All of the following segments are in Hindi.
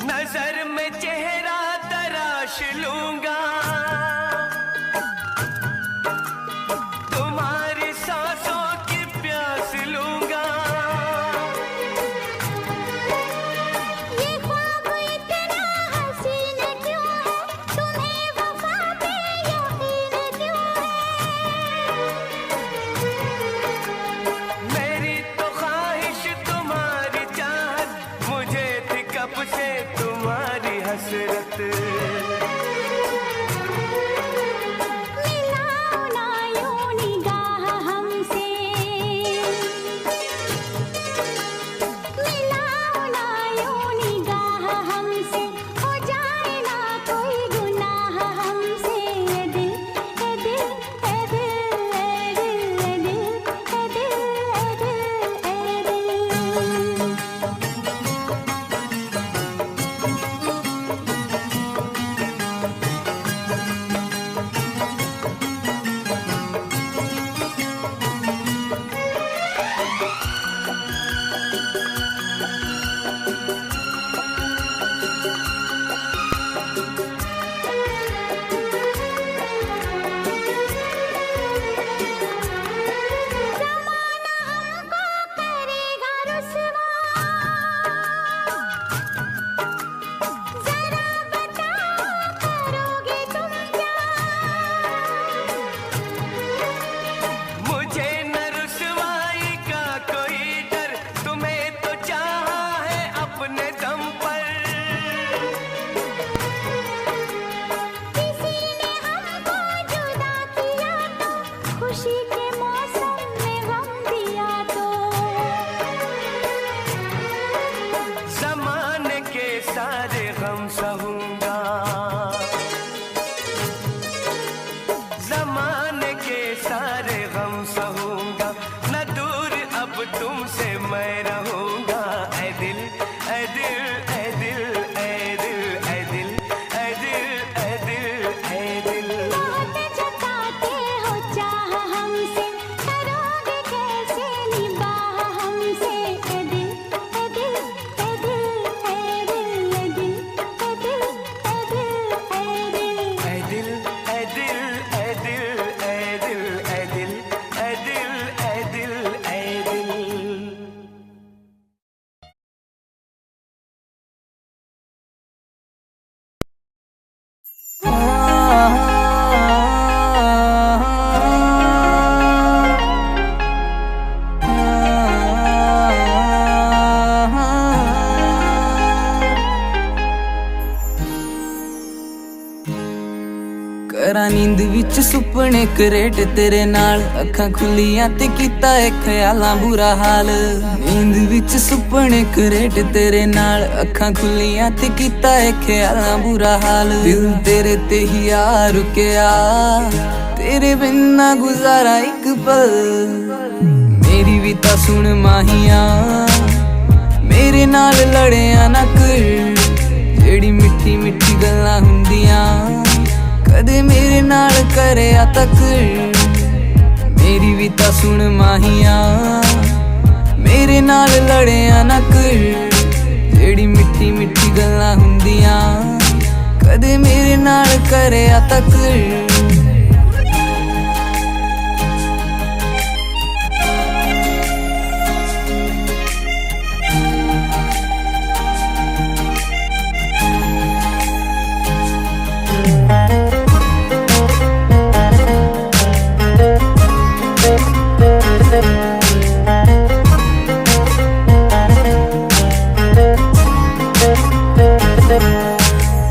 नजर में चेहरा तराश लूंगा, तुम्हारी सांसों की प्यास लूंगा। ये ख्वाब इतना हसीन क्यों है, तुम्हें वफा पे यकीन क्यों है। मेरी तो ख्वाहिश तुम्हारी चाहत, मुझे थी कब से तुम्हारी हसरत। मिलाओ ना यूं निगाह हमसे, मिलाओ ना यूं निगाह हमसे, हो जाए ना कोई गुनाह हमसे। ए दिल ए दिल ए दिल ए दिल ए दिल ए दिल ए दिल ए दिल। ज़माना हमको करेगा रुसवा, ज़रा बताओ करोगे तुम क्या। मुझे न रुसवाई का कोई डर, तुम्हें तो चाहा है अपने दम पर। किसी ने हमको जुदा किया तो, खुशी के मौसम में गम दिया तो। ज़माने के सारे गम सहूंगा, ज़माने के सारे गम सहूंगा, न दूर अब तुमसे मैं रहूंगा। ऐ दिल ऐ दिल ऐ दिल ऐ दिल ऐ दिल ऐ दिल ऐ दिल ऐ दिल। बहुत जताते हो चाह हमसे, करोगे कैसे निभाह हमसे। ए दिल ए दिल ए दिल ए दिल ए दिल ए दिल ए दिल ए दिल। ऐ दिल ऐ दिल ऐ दिल ऐ दिल ऐ दिल ऐ दिल ऐ दिल। करा नींद विच सुपने करेट तेरे नाल, अखां खुलियां ते कीता ए ख्यालां बुरा हाल। नींद विच सुपने करेट तेरे नाल, अखां खुलियां ते कीता ए ख्यालां बुरा हाल। दिल तेरे ते ही आ रुकिया, तेरे बिन ना गुजारा एक पल। मेरी भी तां सुन माहिया, मेरे नाल लड़िया ना कर। जेड़ी मिठी मिठी गल्लां हुंदियां कदे मेरे नाल करया तक। मेरी भी तां सुन माहिया, मेरे नाल लड़िया ना कर। जेड़ी मिठी मिठी गल्लां हुंदियां कदे मेरे नाल करया तक।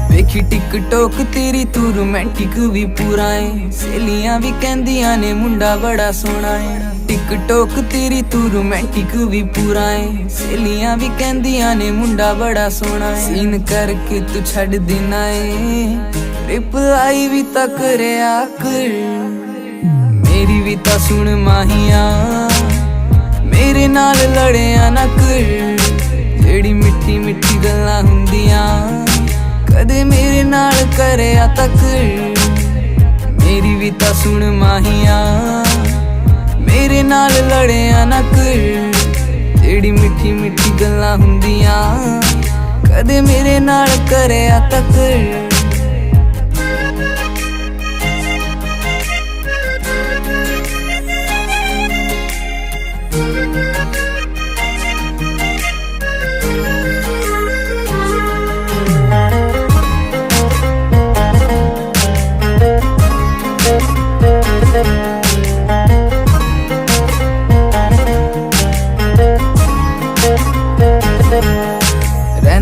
देखी टिकटॉक तेरी तू रोमांटिक भी पूरा है, सहेलियां भी कहंदियां ने मुंडा बड़ा सोहना है। टिकटॉक तेरी तू रोमांटिक भी पूरा है, सहेलियां भी कहंदियां ने मुंडा बड़ा सोहना है। सीन करके तू छड़ देना है, रिप्लाई भी ता करया कर। मेरी भी ता सुन माहिया, मेरे नाल लड़िया ना कर। जेड़ी मिठी मिठी गल्लां हुंदियां कदे मेरे नाल करिया तक मेरी भी ता सुन माहिया मेरे नाल लड़िया ना कर जेड़ी मिठी मिठी गल्लां हुंदियां कदे मेरे नाल करिया तक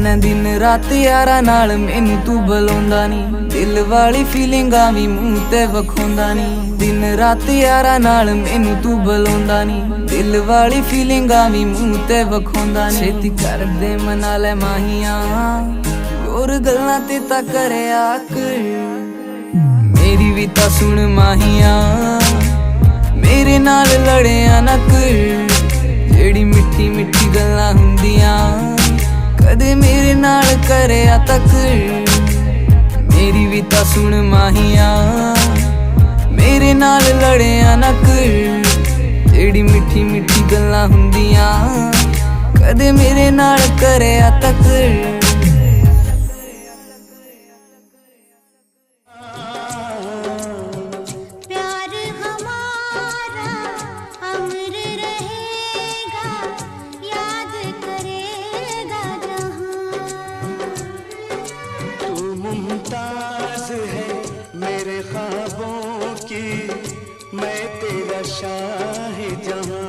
रहना दिन रात यारा नाल मैनू तू बुलाउंदा नी दिल वाली फीलिंगां भी मूंह ते वखोंदा नी दिन रात यारा नाल मैनू तू बुलाउंदा नी दिल वाली फीलिंगां भी मूंह ते वखोंदा नी छेती कर दे मना ले माहिया और गल्लां ते ता करिया कर मेरी भी ता सुन माहिया मेरे नाल लड़िया ना कर जेड़ी मिठी मिठी गल्लां हुंदियां कदे मेरे नाल करिया तक मेरी भी ता सुन माहिया मेरे नाल लड़िया ना कर जेड़ी मिठी मिठी गल्लां हुंदियां कदे मेरे नाल करिया तक मुमताज है मेरे ख्वाबों की मैं तेरा शाह जहां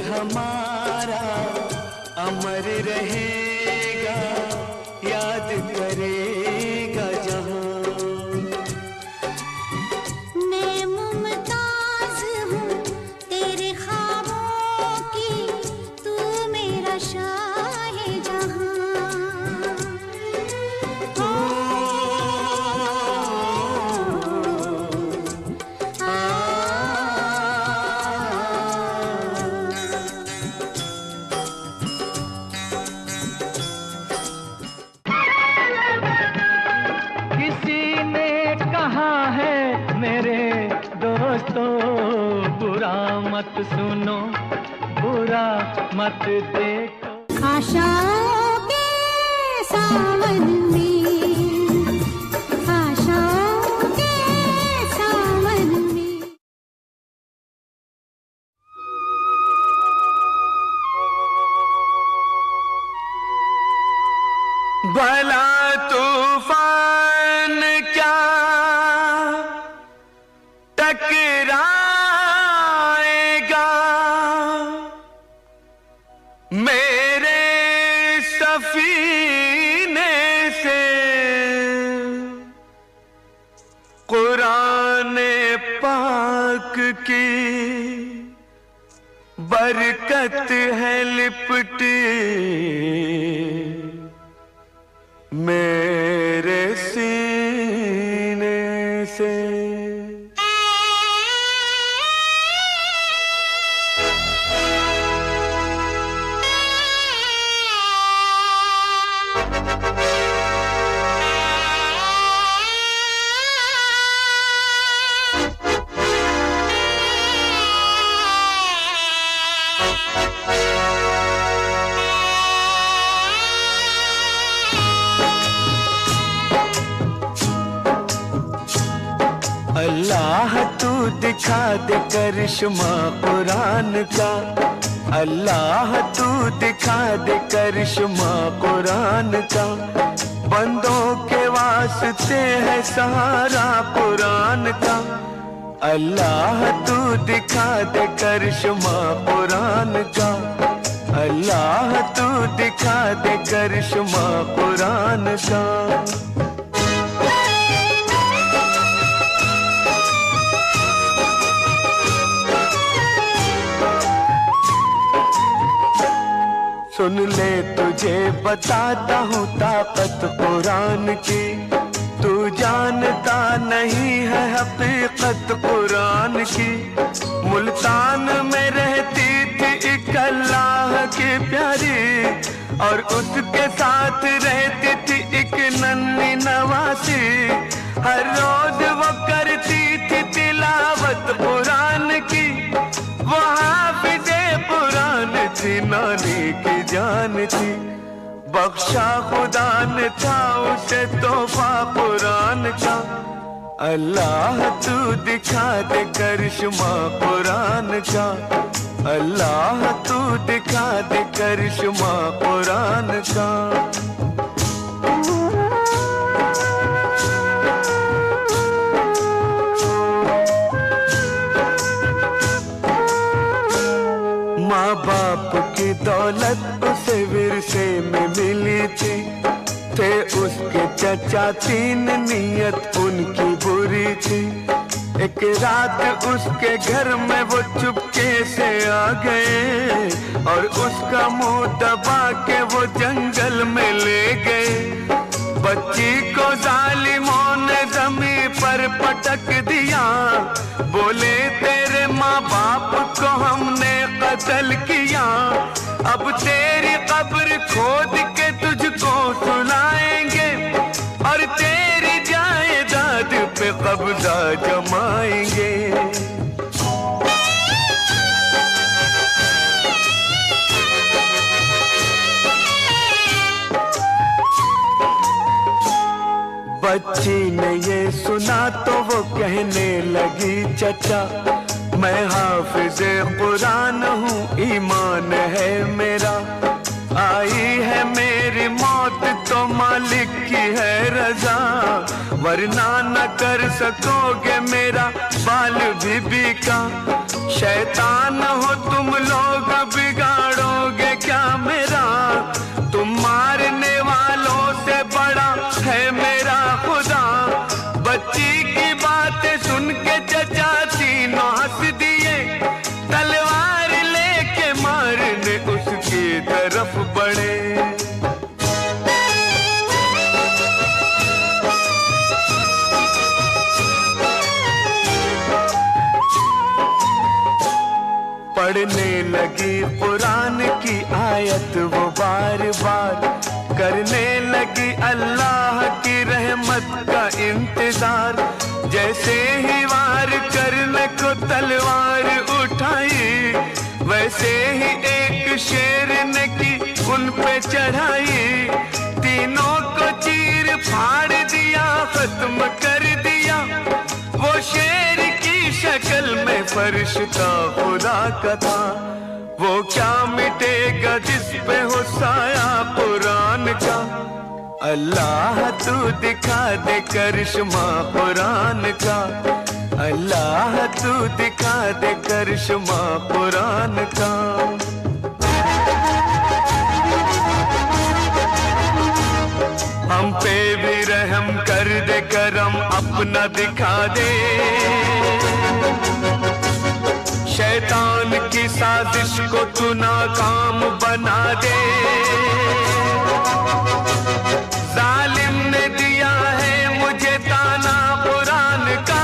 हमारा अमर रहेगा याद करेगा जहां मैं मुमताज हूँ तेरे ख्वाबों की तू मेरा शाह जहां मेरे दोस्तों बुरा मत सुनो बुरा मत देखो आशाओं के सावन में आशाओं के सावन में भला तूफान क्या टकराएगा मेरे सफीने से की बरकत है लिपटी मेरे सीने से। अल्लाह तू दिखा दे करिश्मा कुरान का, अल्लाह तू दिखा दे करिश्मा कुरान का। बंदों के वास्ते है सहारा कुरान का, अल्लाह तू दिखा दे करिश्मा कुरान का, अल्लाह तू दिखा दे करिश्मा कुरान का। सुन ले तुझे बताता हूँ ताकत कुरान की, तू जानता नहीं है हकीकत कुरान की। मुल्तान में रहती थी एक अल्लाह की प्यारी, और उसके साथ रहती थी एक नन्ही नवासी। हर रोज वो करती थी तिलावत कुरान की, वो हाफिज़े कुरान थी, नानी की जान थी। बख्शा खुदा ने था उसे तोहफा कुरान का, अल्लाह तू दिखा दे करिश्मा कुरान का, अल्लाह तू दिखा दे करिश्मा कुरान का। माँ बाप की दौलत उसे विरसे में मिली थी, थे उसके चचा तीन, नियत उनकी बुरी थी। एक रात उसके घर में वो चुपके से आ गए, और उसका मुंह दबा के वो जंगल में ले गए। बच्ची को जालिमों ने जमीन पर पटक दिया, बोले तेरे माँ बाप को हमने कत्ल किया। अब तेरी कब्र खोद के तुझको सुलाएंगे, और तेरी जायदाद पे कब्जा जमाएंगे। बच्ची ने ये सुना तो वो कहने लगी चचा, मैं हाफिज़े कुरान हूँ, ईमान है मेरा। आई है मेरी मौत तो मालिक की है रजा, वरना न कर सकोगे मेरा बाल बीबी का। शैतान हो तुम लोग, बिगाड़ोगे क्या मेरा? तुम मारने वालों से बड़ा है मेरा खुदा। बच्ची की बातें सुन के चचा तीनों हंस दिए, तलवार लेके मारने उसकी तरफ बढ़े। पढ़ने लगी कुरान की आयत वो बार बार, करने लगी अल्लाह की रहमत का इंतजार। जैसे ही वार करने को तलवार उठाई, वैसे ही एक शेर ने की उन पे चढ़ाई। तीनों को चीर फाड़ दिया, खत्म कर दिया। वो शेर की शक्ल में फरिश्ता खुदा का था, वो क्या मिटेगा जिस पे हो साया कुरान का। अल्लाह तू दिखा दे करिश्मा कुरान का, अल्लाह तू दिखा दे करिश्मा कुरान का। हम पे भी रहम कर दे, करम अपना दिखा दे। शैतान की साजिश को तू नाकाम बना दे। जालिम ने दिया है मुझे ताना कुरान का,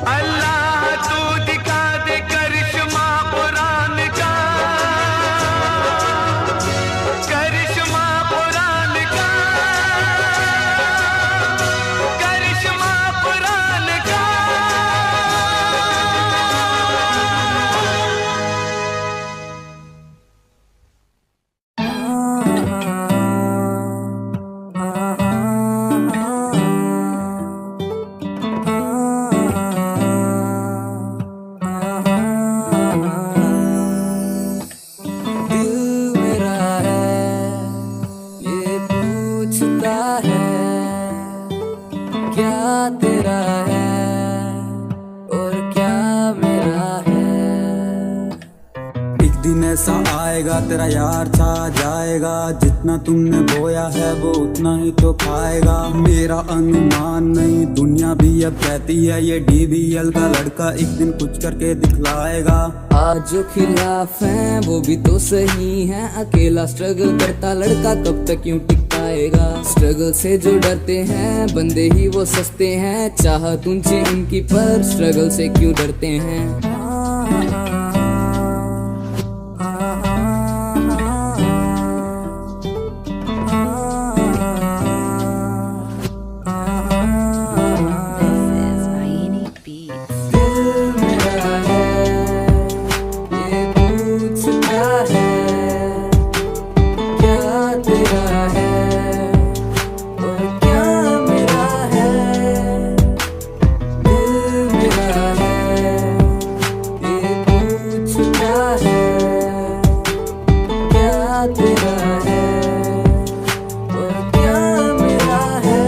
अल्लाह तू दिखा दे करिश्मा कुरान का, करिश्मा कुरान का, करिश्मा कुरान का। दिल मेरा है ये पूछता है क्या तेरा है और क्या मेरा है। एक दिन ऐसा आएगा तेरा यार छा जाएगा, जितना तुमने बोया है वो उतना ही तो खाएगा। मेरा अनुमान नहीं दुनिया भी अब कहती है ये DBL का लड़का एक दिन कुछ करके दिखलाएगा। आज जो खिलाफ हैं वो भी तो सही हैं, अकेला स्ट्रगल करता लड़का कब तक क्यों टिक पाएगा। स्ट्रगल से जो डरते हैं बंदे ही वो सस्ते हैं, चाहत ऊंची उनकी पर स्ट्रगल से क्यों डरते हैं। दिल मेरा है ये पूछता है क्या तेरा है और क्या मेरा है। दिल मेरा है ये पूछता है क्या तेरा है और क्या मेरा है।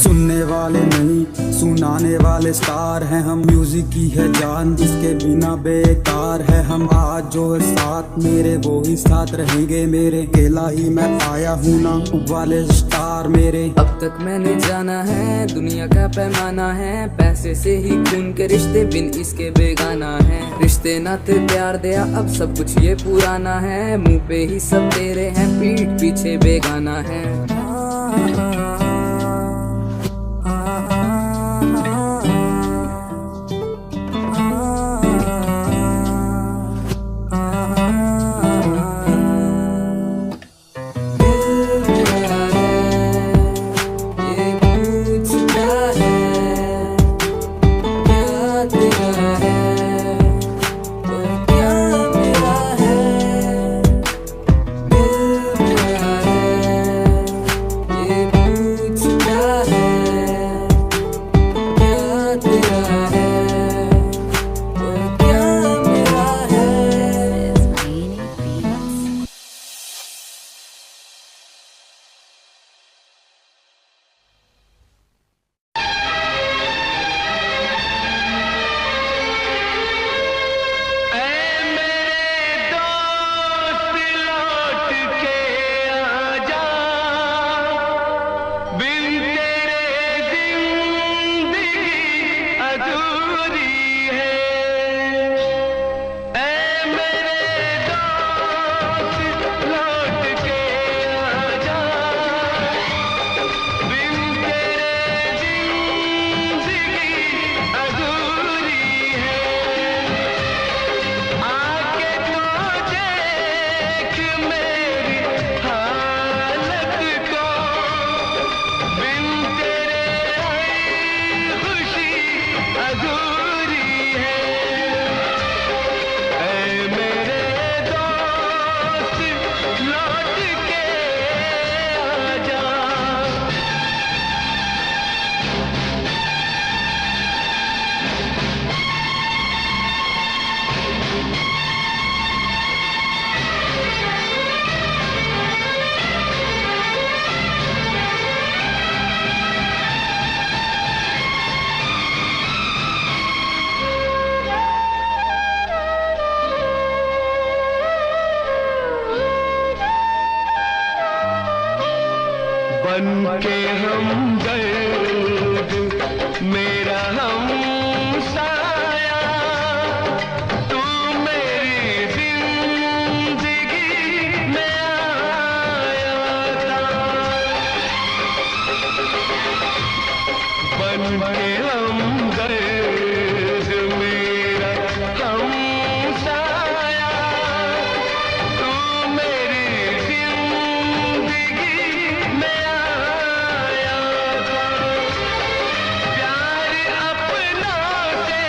सुनने वाले नहीं सुनाने वाले स्टार हैं हम, म्यूजिक की है जान इसके बिना बेकार है हम। आज जो है साथ मेरे वो ही साथ रहेंगे मेरे, अकेला ही मैं आया हूँ ना वाले स्टार मेरे। अब तक मैंने जाना है दुनिया का पैमाना है, पैसे से ही खून के रिश्ते बिन इसके बेगाना है। रिश्ते नाते प्यार दिया अब सब कुछ ये पुराना है, मुंह पे ही सब तेरे हैं पीठ पीछे बेगाना है। बन के हमदर्द मेरा हमसाया, तू मेरी जिंदगी में आया था। बन के हमदर्द मेरा हमसाया, तू मेरी जिंदगी में आया था। प्यार अपनों से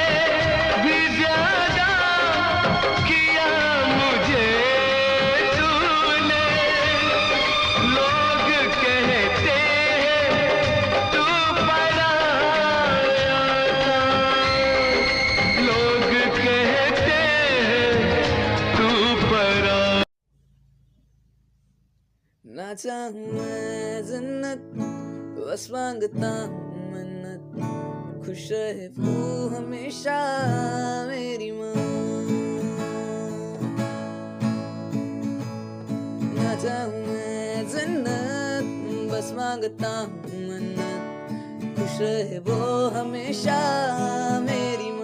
भी ज्यादा किया मुझे तूने, लोग कहते हैं तू पराया था, लोग कहते हैं तू पराया। ना चाहूं मैं जन्नत, बस मांगता हूँ मन्नत, खुश रहे वो हमेशा मेरी माँ। ना चाहूं मैं जन्नत, बस मांगता हूँ मन्नत, खुश रहे वो हमेशा मेरी माँ।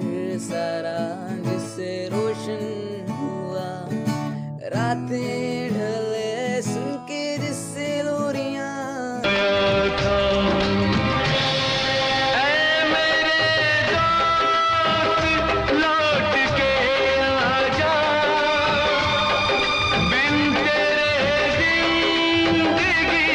मेरे सारा जिससे रोशन हुआ, रातें ढले सुन के जिससे लोरियां। था। ऐ मेरे दोस्त लौट के आजा, बिन तेरे जिंदगी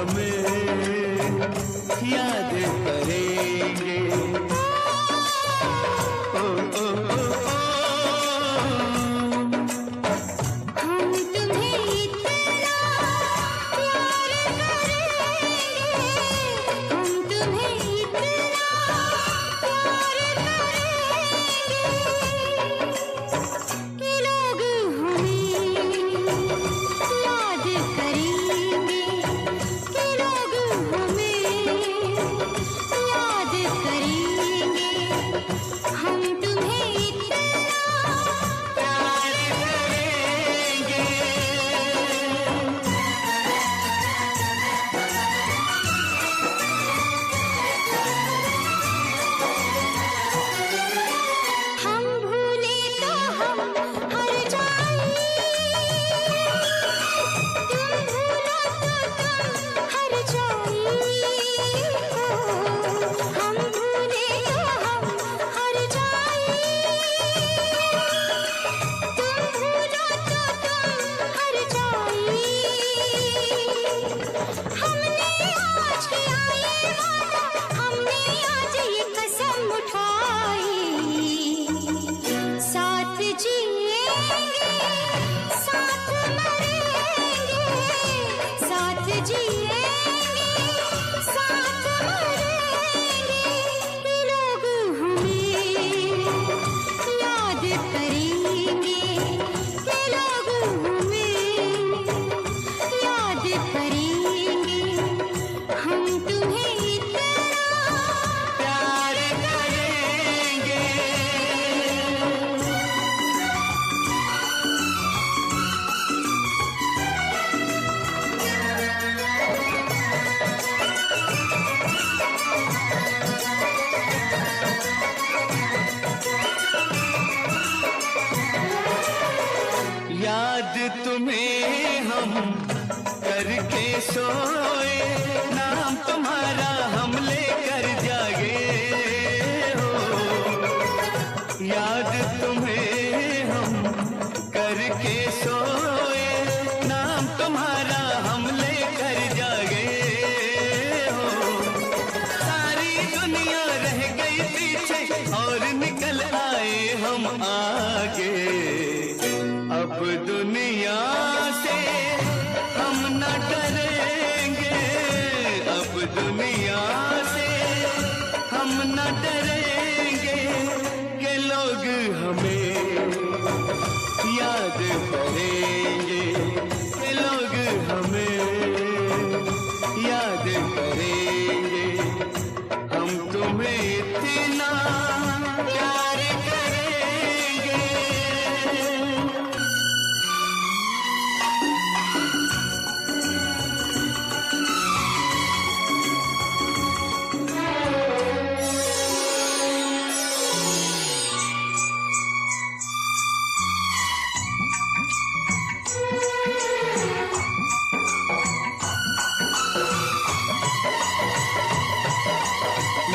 हमें याद करेंगे। ओ, ओ, ओ, ओ, हम तुम्हें इतना प्यार करेंगे, हम तुम्हें इतना प्यार करेंगे कि लोग हमें याद करेंगे, कि लोग हमें याद करेंगे। हम तुम्हें इतना प्यार करेंगे। हम भूले तो हम हर जाएं, तुम भूलो तो तुम हर जाएं। हम भूले तो हम हर जाएं, तुम भूलो तो तुम हर जाएं। हमने आज किया ये वादा, हमने आज ये कसम उठाई, साथ जिएंगे, साथ मरेंगे, साथ जिएंगे, साथ मरेंगे कि लोग हमें याद करेंगे, कि लोग हमें याद करेंगे। हम तुम्हें इतना प्यार करेंगे। याद तुम्हें हम करके सोए, नाम तुम्हारा हम लेकर जागे हो। याद तुम्हें हम करके सोए, नाम तुम्हारा हम लेकर जागे हो। सारी दुनिया रह गई पीछे और निकल आए हम आगे। अब दुनिया से हम न डरेंगे, अब दुनिया से हम न डरेंगे कि लोग हमें याद करेंगे, कि लोग हमें याद करेंगे। हम तुम्हें इतना प्यार करेंगे।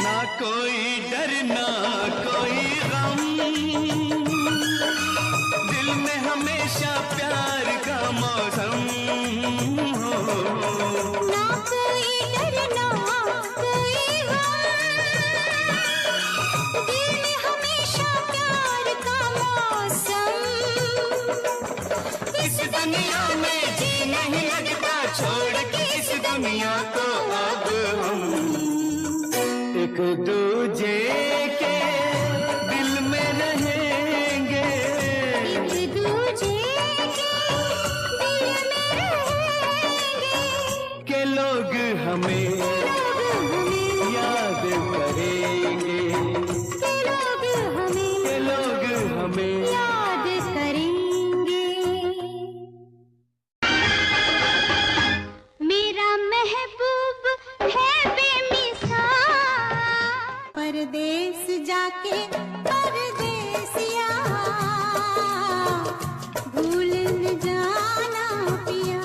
ना कोई डर ना कोई गम, दिल में हमेशा प्यार का मौसम हो। ना कोई डर ना कोई गम, दिल में हमेशा प्यार का मौसम। इस दुनिया में जी नहीं लगता, छोड़ के इस दुनिया को अब हम एक दूजे के दिल में रहेंगे, एक दूजे के दिल में रहेंगे के लोग हमें लोग हमें याद करेंगे, के लोग हमें के लोग हमें याद करेंगे। मेरा महबूब है बेमिसाल, परदेस जाके परदेसिया भूल न जाना पिया।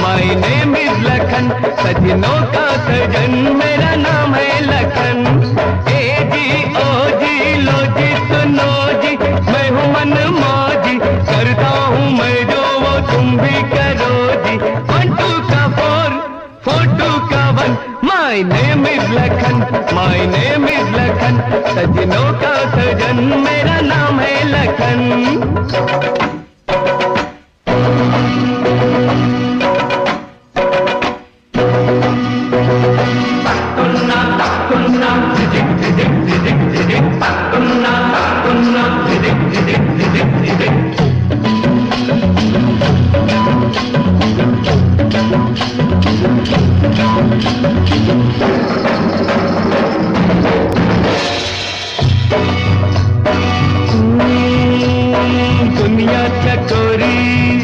My name is लखन, सजनों का सजन मेरा नाम है लखन। ए जी ओ जी लो जी सुनो जी, मैं हूँ मन मौजी, करता हूँ मैं जो वो तुम भी करो जी। 1 2 का 4 4 2 का 1, My name is Lakhan, My name is Lakhan, सजनों का सजन मेरा नाम है लखन।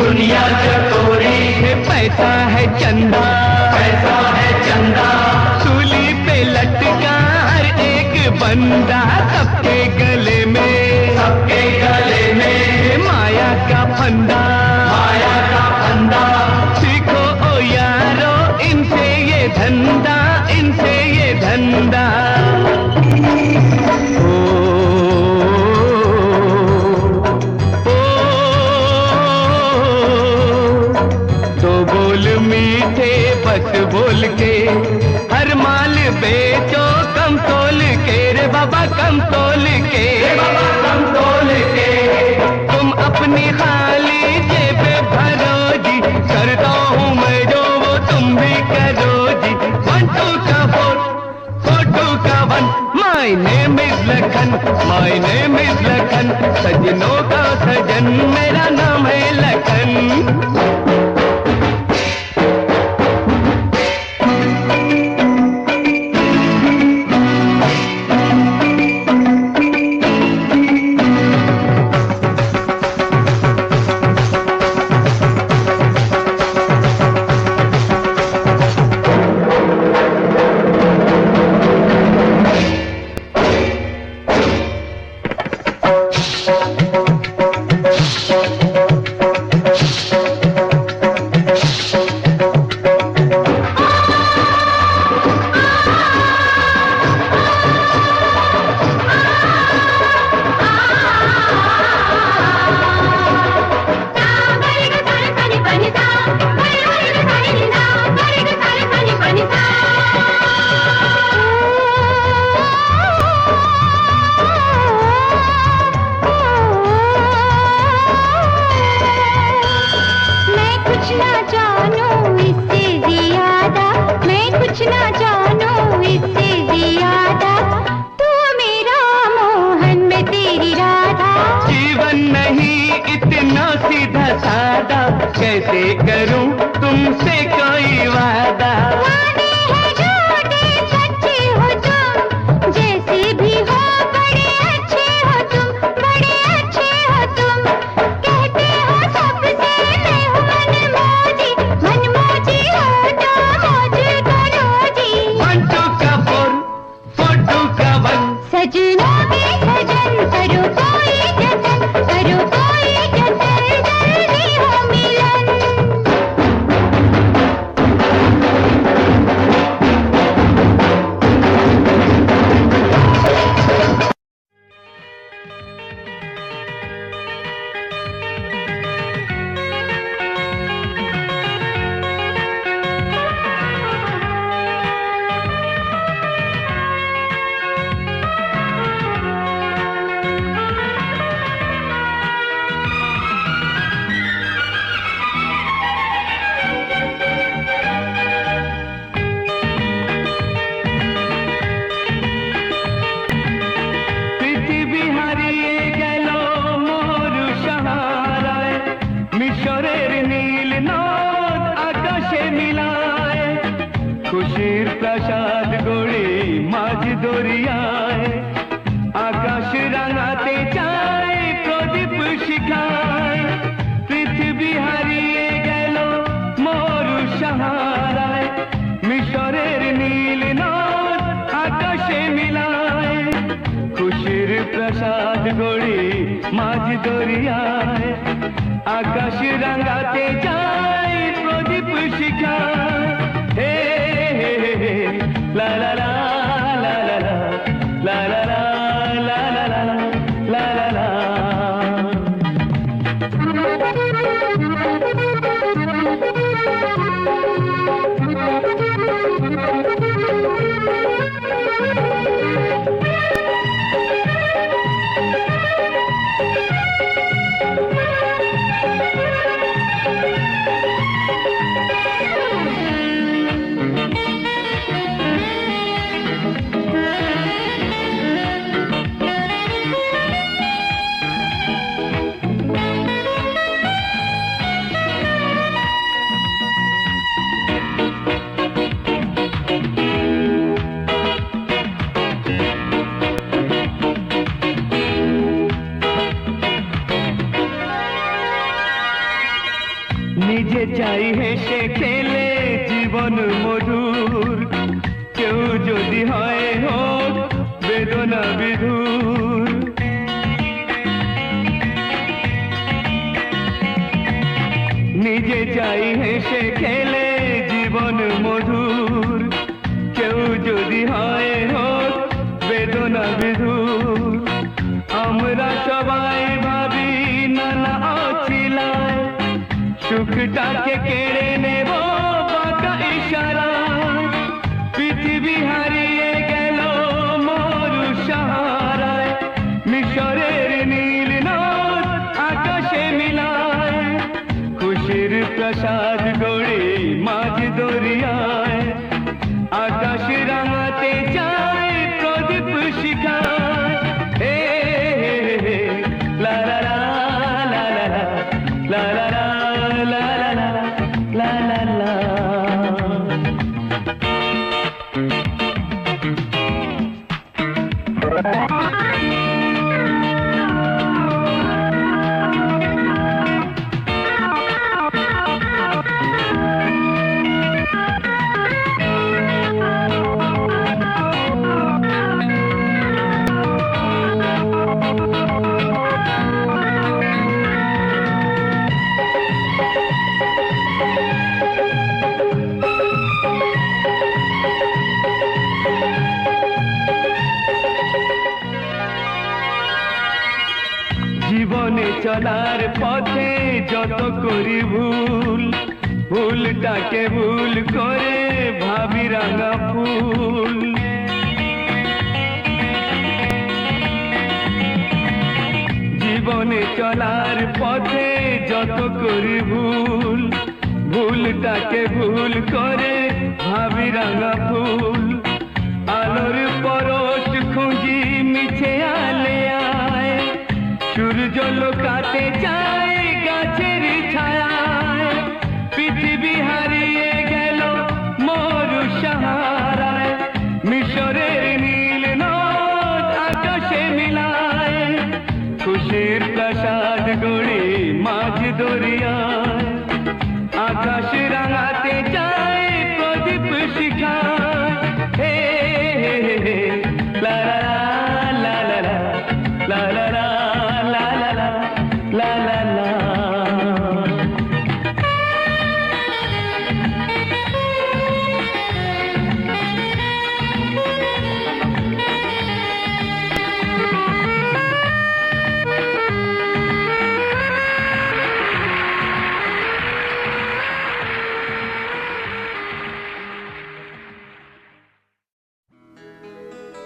दुनिया चकोरी है, पैसा है चंदा, पैसा है चंदा, सूली पे लटका हर एक बंदा, सबके गले में माया का फंदा, माया का फंदा। सीखो ओ यारो इनसे ये धंधा, इनसे ये धंधा। बस बोल के हर माल बेचो, कम तोल के रे बाबा, कम तोल के, कम तोल के। तुम अपनी खाली जेब भरो जी, करता हूँ मैं जो वो तुम भी करो जी। 1 2 का 4 4 2 का 1, My name is Lakhan, My name is Lakhan, सजनों का सजन मेरा नाम है लखन। कैसे करूं तुमसे कोई वादा, वादे हैं झूठे सच्चे हो तुम, जैसे भी हो बड़े अच्छे हो तुम, बड़े अच्छे हो तुम। कहते हो सबसे मैं हूँ मनमौजी, मनमौजी हो तो मौज करो जी। 1 2 का 4 4 2 का 1, सजनों के सजन करो कोई जतन, करो कोई जतन, जल्दी हो मिलन। गोळी माझी দরিয়ায় আকাশ রাঙাতে চায় প্রদীপ শিখায় পৃথিবী হারিয়ে গেল মরু সাহারায় মিশরের নীল নদ আকাশে মিলায় খুশির প্রসাদ গড়ি মাঝ দরিয়ায় আকাশ রাঙাতে চায় প্রদীপ শিখায় হে হে হে লা লা লা লা লা লা লা লা লা লা লা লা লা লা নিজে চাই হেসে খেলে জীবন মধুর কেউ যদি হয় হোক বেদনা বিধুর নিজে চাই হেসে খেলে জীবন মধুর কেউ যদি হয় হোক বেদনা বিধুর আমরা সবাই ভাবি নানা অছিলায় সুখটাকে কেড়ে নেব বাঁকা ইশারায় পৃথিবী হারিয়ে গেল মরু সাহারায় মিশরের নীল নদ আকাশে মিলায় খুশির প্রসাদ গড়ে মাঝ দরিয়ায় আকাশ রাঙাতে চায় প্রদীপ শিখায় হে হে হে লা লা লা লা লা লা লা লা la la la জীবনে চলার পথে যত করি ভুল ভুলটাকে ভুল করে ভাবি রাঙা ফুল জীবনে চলার পথে যত করি ভুল ভুলটাকে ভুল করে ভাবি রাঙা ফুল আলোর পরশ খুঁজি মিছে আলে আয় সূর্য লোকাতে চায় গাছের ছায়ায় পৃথিবী হারিয়ে গেল মরু সাহারায় মিশরের নীল নদ আকাশে মিলায় খুশির প্রসাদ গড়ে মাঝ দরিয়ায় আকাশ রাঙাতে চায় প্রদীপ শিখায় হে হে হে লা লা লা লা লা লা লা la la la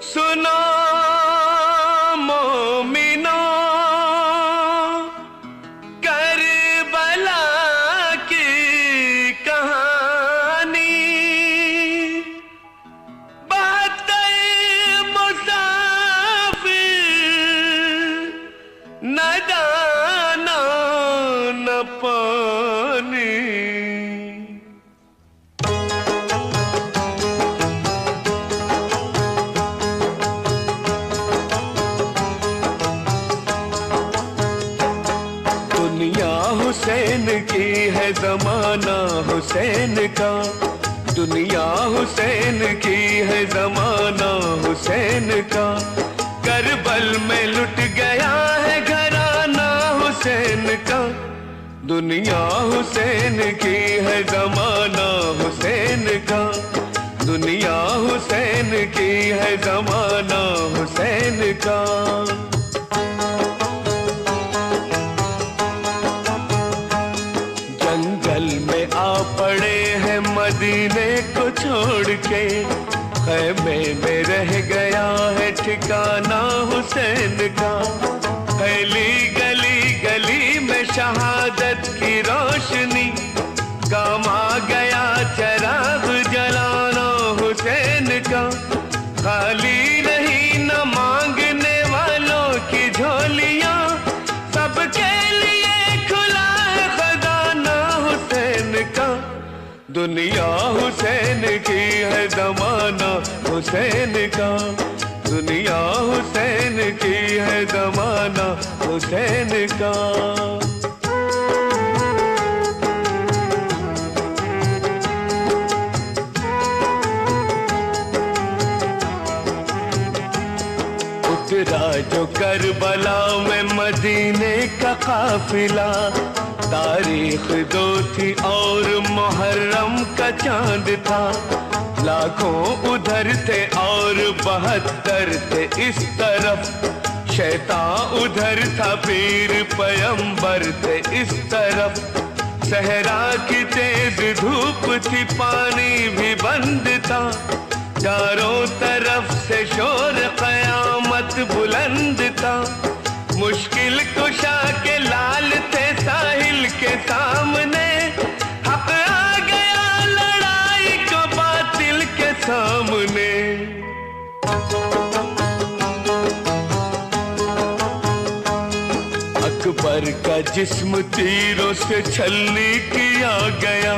सुनो मोमिनो करबला की कहानी बातें मुसाफिर न दाना न पानी की है जमाना हुसैन का, दुनिया हुसैन की है जमाना हुसैन का। करबल में लुट गया है घराना हुसैन का, दुनिया हुसैन की है जमाना हुसैन का, दुनिया हुसैन की है जमाना हुसैन का। जंगल में आ पड़े हैं मदीने को छोड़ के, खैमे में रह गया है ठिकाना हुसैन का। फैली गली गली में शहादत की रोशनी, काम आ गया चराग जलाना हुसैन का। खाली नहीं न मांगने वालों की झोलियां, सबके लिए खुला है खजाना हुसैन का। दुनिया हुसैन की है जमाना हुसैन का, दुनिया हुसैन की है जमाना हुसैन का। उतरा जो करबला में मदीने का काफिला, तारीख दो थी और मुहर्रम का चांद था। लाखों उधर थे और 72 थे इस तरफ, शैतान उधर था पीर पैगंबर थे इस तरफ। सहरा की तेज धूप थी, पानी भी बंद था, चारों तरफ से शोर कयामत बुलंद था। मुश्किल कुशा के लाल थे साहिल के सामने, हक आ गया लड़ाई को बातिल के सामने। अकबर का जिस्म तीरों से छलनी किया गया,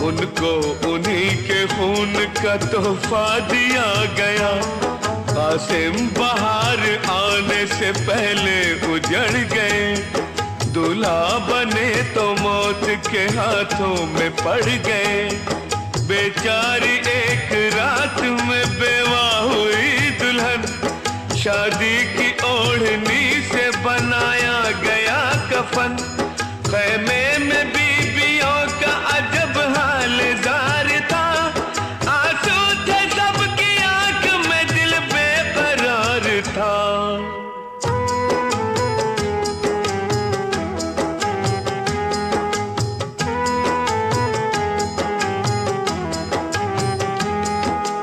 उनको उन्हीं के खून का तोहफा दिया गया। कासिम बहार आने से पहले उजड़ गए, दूल्हा बने तो मौत के हाथों में पड़ गए। बेचारी एक रात में बेवा हुई दुल्हन, शादी की ओढ़नी से बनाया गया कफन। खैमे में बीबियों का अजब हाल जार था, आंसू थे सबकी आंख में, दिल बेकरार था।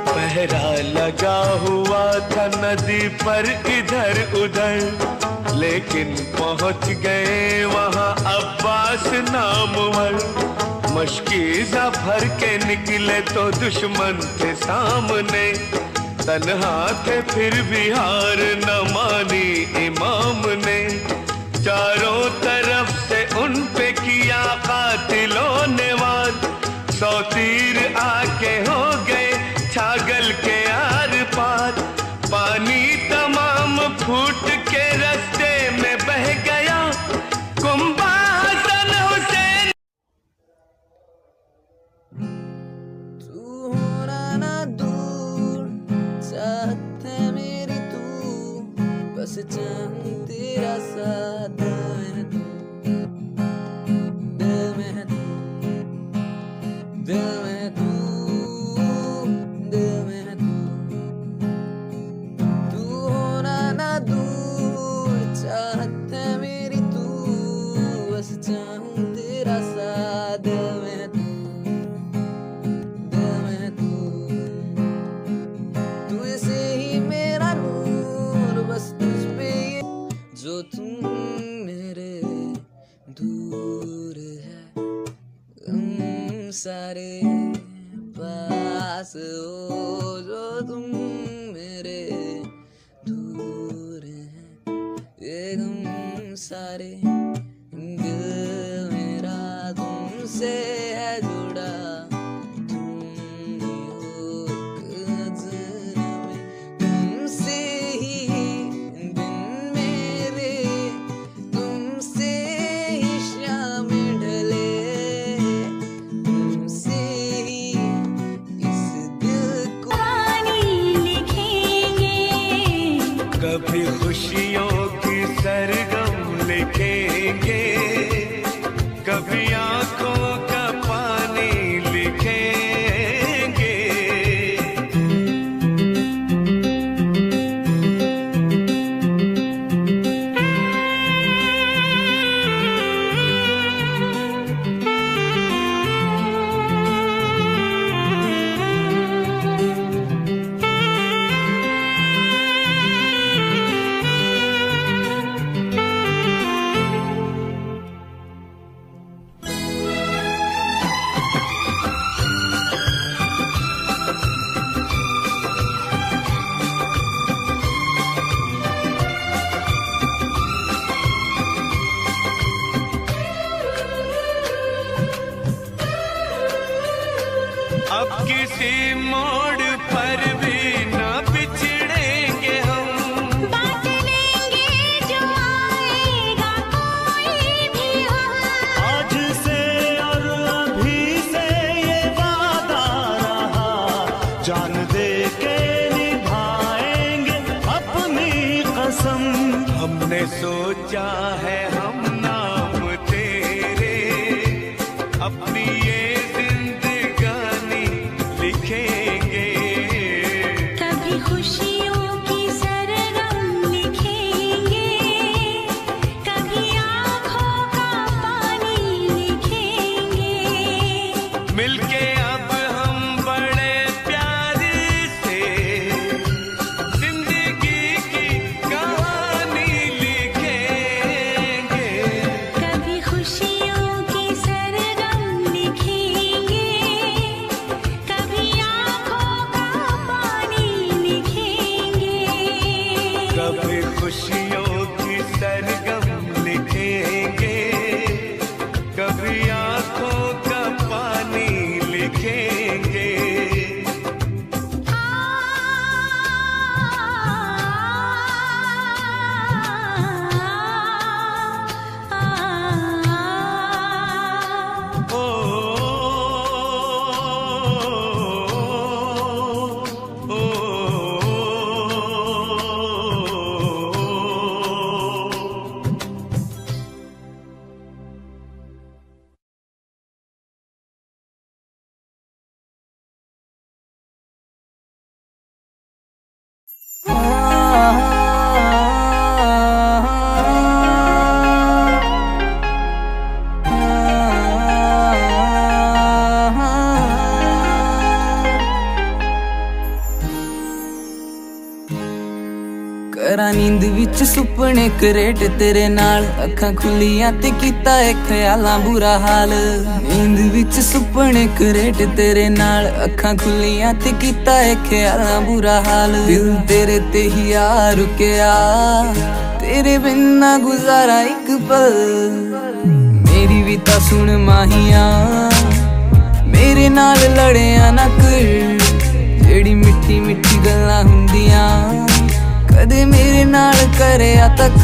पहरा लगा हुआ था नदी पर इधर उधर, लेकिन पहुंच गए वहां अब्बास नामवर। मशकीज़ा भर के निकले तो दुश्मन थे सामने, तन्हा थे फिर भी हार न मानी इमाम ने। चारों तरफ से उन पे किया कातिलों ने वार, 100 तीर आके हो गए छागल के आर पार। पानी तमाम फूट के रास्ते में बह गया, कुंबा हसन हुसैन। तू होना ना दूर, चाहत है मेरी तू, बस चाहूं तेरा साथ। दिल में तू, दिल में तू, दिल में तू, तू होना ना दूर, चाहत है मेरी तू, बस चाहूं तेरा साथ। दिल में तू, दिल में तू, तू ऐसे ही मेरा नूर, बस तुझ पे ये जो तुमने कभी खुशियों की सरगम लिखेंगे, कभी आंखों का पानी लिखेंगे। अब किसी मोड़ पर भी ना बिछड़ेंगे हम, बांट लेंगे जो आएगा कोई भी हम। आज से और अभी से ये वादा रहा, जान दे के निभाएंगे अपनी कसम। हमने सोचा है हम नाम तेरे, अपनी ये जिंदगानी लिखेंगे। कभी खुशियों की सरगम लिखेंगे, कभी आँखों का पानी लिखेंगे। मिलके अब हम बड़े प्यार से जिंदगी की कहानी लिखेंगे। कभी खुशियों की सरगम लिखेंगे, कभी आँखों का पानी लिखेंगे। कभी खुशियों की सरगम लिखेंगे, कभी आंखों का पानी लिखेंगे। ओ, ओ, ਕਰਾਂ ਨੀਂਦ ਵਿੱਚ ਸੁਪਨੇ ਕਰੇਟ ਤੇਰੇ ਨਾਲ, ਅੱਖਾਂ ਖੁੱਲੀਆਂ ਤੇ ਕੀਤਾ ਏ ਖਿਆਲਾਂ ਬੁਰਾ ਹਾਲ। ਨੀਂਦ ਵਿੱਚ ਸੁਪਨੇ ਕਰੇਟ ਤੇਰੇ ਨਾਲ, ਅੱਖਾਂ ਖੁੱਲੀਆਂ ਤੇ ਕੀਤਾ ਏ ਖਿਆਲਾਂ ਬੁਰਾ ਹਾਲ। ਦਿਲ ਤੇਰੇ ਤੇ ਹੀ ਆ ਰੁਕਿਆ, ਤੇਰੇ ਬਿਨ ਨਾ ਗੁਜ਼ਾਰਾ ਇੱਕ ਪਲ। ਮੇਰੀ ਵੀ ਤਾਂ ਸੁਣ ਮਾਹੀਆ, ਮੇਰੇ ਨਾਲ ਲੜਿਆ ਨਾ ਕਰ। ਜਿਹੜੀ ਮਿੱਠੀ ਮਿੱਠੀ ਗੱਲਾਂ ਹੁੰਦੀਆਂ ਕਦੇ ਮੇਰੇ ਨਾਲ ਕਰਿਆ ਤੱਕ।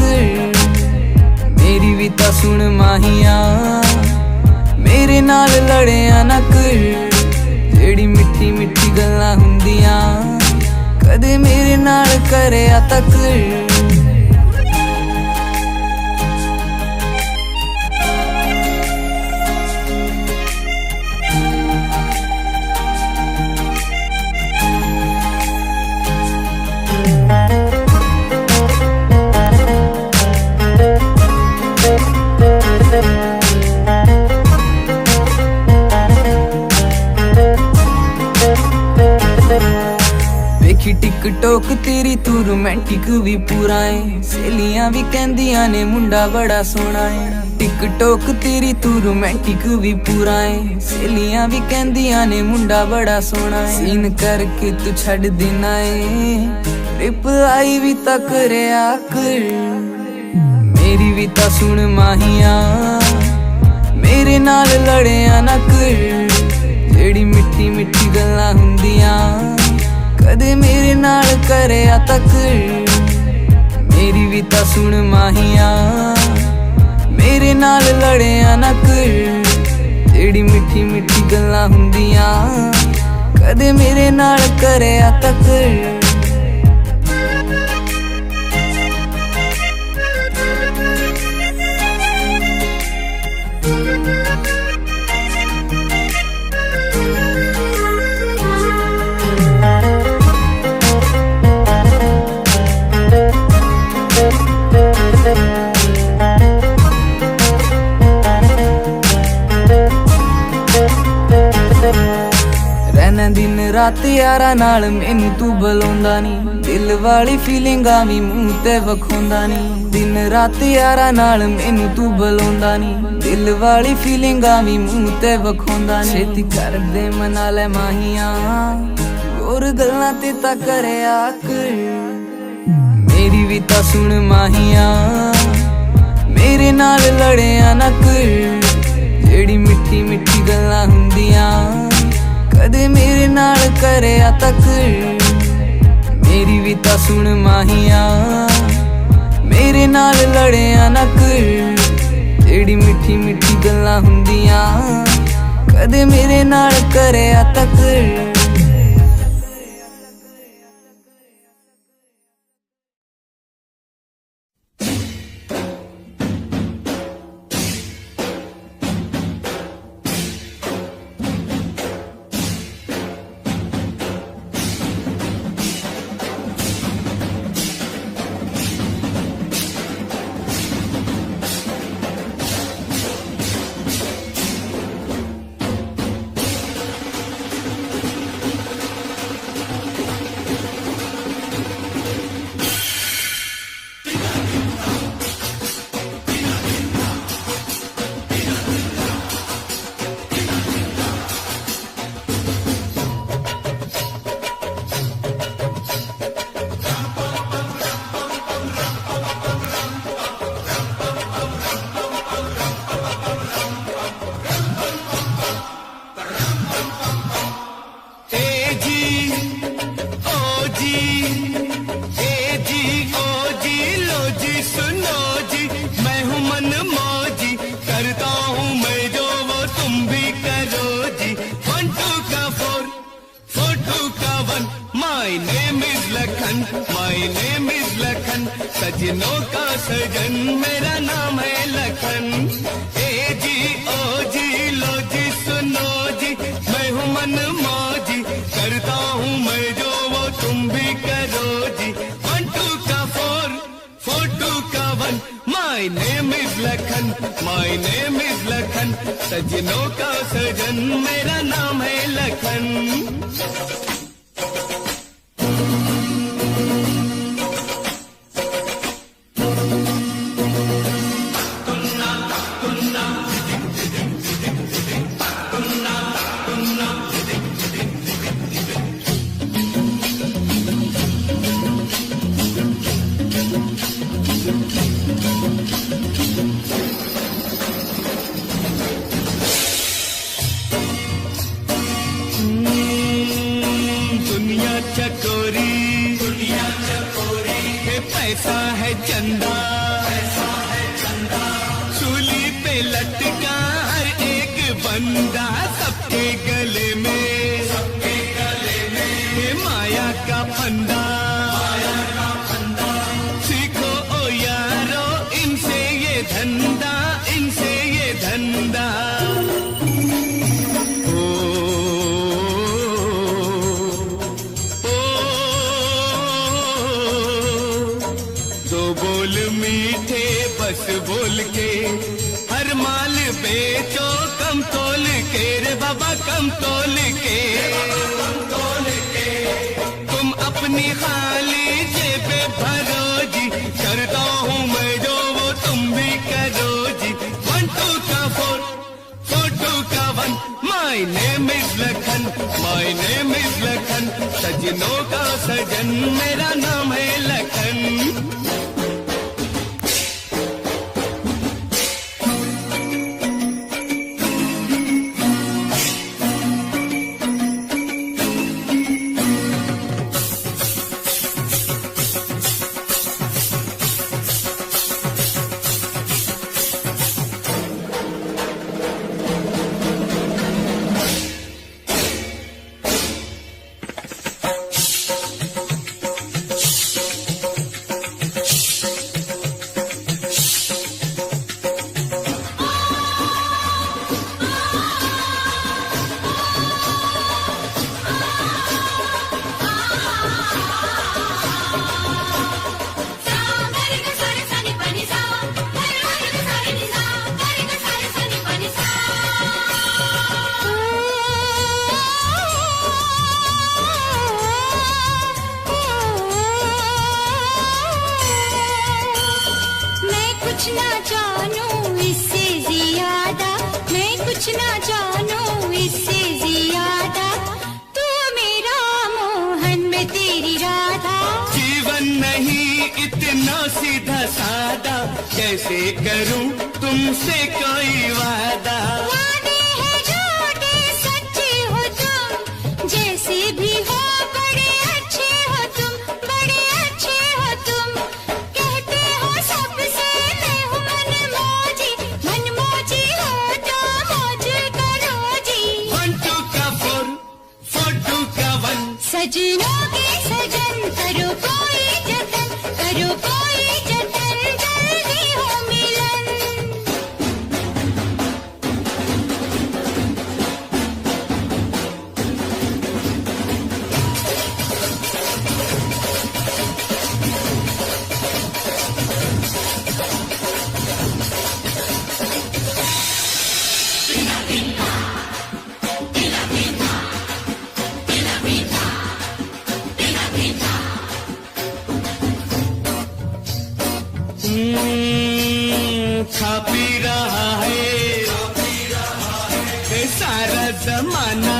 ਮੇਰੀ ਵੀ ਤਾਂ ਸੁਣ ਮਾਹੀਆ, ਮੇਰੇ ਨਾਲ ਲੜਿਆ ਨਾ ਕਰ। ਜਿਹੜੀ ਮਿੱਠੀ ਮਿੱਠੀ ਗੱਲਾਂ ਹੁੰਦੀਆਂ ਕਦੇ ਮੇਰੇ ਨਾਲ ਕਰਿਆ ਤੱਕ। ਵੇਖੀ ਟਿਕਟੋਕ ਤੇਰੀ ਤੂੰ ਰੋਮਾਂਟਿਕ ਵੀ ਪੂਰਾ ਏ, ਸਹੇਲੀਆਂ ਵੀ ਕਹਿੰਦੀਆਂ ਨੇ ਮੁੰਡਾ ਬੜਾ ਸੋਹਣਾ ਏ। ਟਿਕਟੋਕ ਤੇਰੀ ਤੂੰ ਰੋਮਾਂਟਿਕ ਵੀ ਪੂਰਾ ਏ, ਸਹੇਲੀਆਂ ਵੀ ਕਹਿੰਦੀਆਂ ਨੇ ਮੁੰਡਾ ਬੜਾ ਸੋਹਣਾ ਏ। ਸੀਨ ਕਰਕੇ ਤੂੰ ਛੱਡ ਦੇਣਾ ਏ, ਰਿਪਲਾਈ ਵੀ ਤਾਂ ਕਰਿਆ ਕਰ। ਮੇਰੀ ਵੀ ਤਾਂ ਸੁਣ ਮਾਹੀਆ, ਮੇਰੇ ਨਾਲ ਲੜਿਆ ਨਾ ਕਰ। ਜਿਹੜੀ ਮਿੱਠੀ ਮਿੱਠੀ ਗੱਲਾਂ ਹੁੰਦੀਆਂ ਕਦੇ ਮੇਰੇ ਨਾਲ ਕਰਿਆ ਤੱਕ। ਮੇਰੀ ਵੀ ਤਾਂ ਸੁਣ ਮਾਹੀਆ, ਮੇਰੇ ਨਾਲ ਲੜਿਆ ਨਾ ਕਰ। ਜਿਹੜੀ ਮਿੱਠੀ ਮਿੱਠੀ ਗੱਲਾਂ ਹੁੰਦੀਆਂ ਕਦੇ ਮੇਰੇ ਨਾਲ ਕਰਿਆ ਤੱਕ। रात यारा नाल मैनू तू बुलाउंदा नी, दिल वाली फीलिंगां भी मूंह ते वखाउंदा नी। दिन रात यारा नाल मैनू तू बुलाउंदा नी, दिल वाली फीलिंगां भी मूंह ते वखाउंदा नी। छेती कर दे मना ले माहियां, और गल्लां ते तां करे आकर, मेरी भी तां सुन माहियां, मेरे नाल लड़िया ना कर। जेड़ी मिठी मिठी गल्लां हुंदियां कदे मेरे नाल करया तक, मेरी भी तां सुन माहियां, मेरे नाल लड़िया ना कर। जेड़ी मिठी मिठी गल्लां हुंदियां कदे मेरे नाल करया तक। My name is लखन, सजनों का सजन मेरा नाम है लखन। ए जी ओ जी लो जी सुनो जी, मैं हूँ मन मौजी, करता हूँ मैं जो वो तुम भी करो जी। 1 2 का 4 4 2 का 1, My name is Lakhan, My name is Lakhan, सजनों का सजन मेरा नाम है लखन। पैसा है चंदा, सूली पे लटका हर एक बंदा, सबके गले में ये माया का फंदा। सीखो ओ यारो इनसे ये धंधा, इनसे ये धंधा। बस बोल के हर माल बेचो, कम तोल के रे बाबा कम तोल के। तुम अपनी खाली जेबे भरो जी, करता हूँ मैं जो वो तुम भी करो जी। 1 2 का 4 4 2 का 1, My name is Lakhan, My name is Lakhan, सजनों का सजन मेरा नाम है लखन। कैसे करूं तुमसे कोई वादा। वादे हैं झूठे सच्चे हो तुम, जैसे भी हो बड़े अच्छे हो तुम, बड़े अच्छे हो तुम। कहते हो सबसे मैं हूँ मनमौजी हो तो मौज करो जी। 1 2 का 4 4 2 का 1। सजनों के सजन करो कोई जतन, करो कोई जतन, जल्दी हो मिलन। खा पी रहा है सारा जमाना,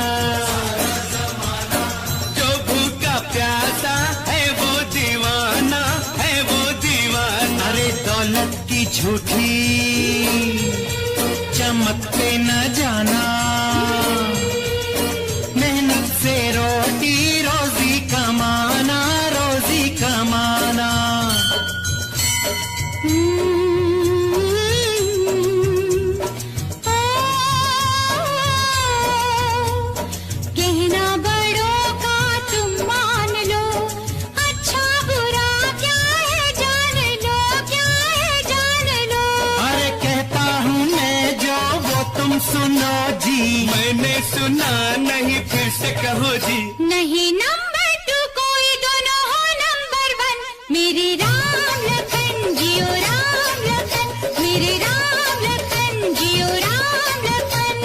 जो भूखा प्यासा है वो दीवाना, है वो दीवाना। अरे दौलत की झूठी चमक पे न जाना, मेहनत से रोटी रोजी कमाना, रोजी कमाना। कहना बड़ों का तुम मान लो, अच्छा बुरा क्या है जान लो, क्या है जान लो। अरे कहता हूँ मैं जो वो तुम सुनो जी। मैंने सुना नहीं फिर से कहो जी। नहीं नंबर 2 कोई, दोनों हो नंबर 1। मेरे राम लखन जियो राम लखन, मेरे राम लखन जियो राम लखन।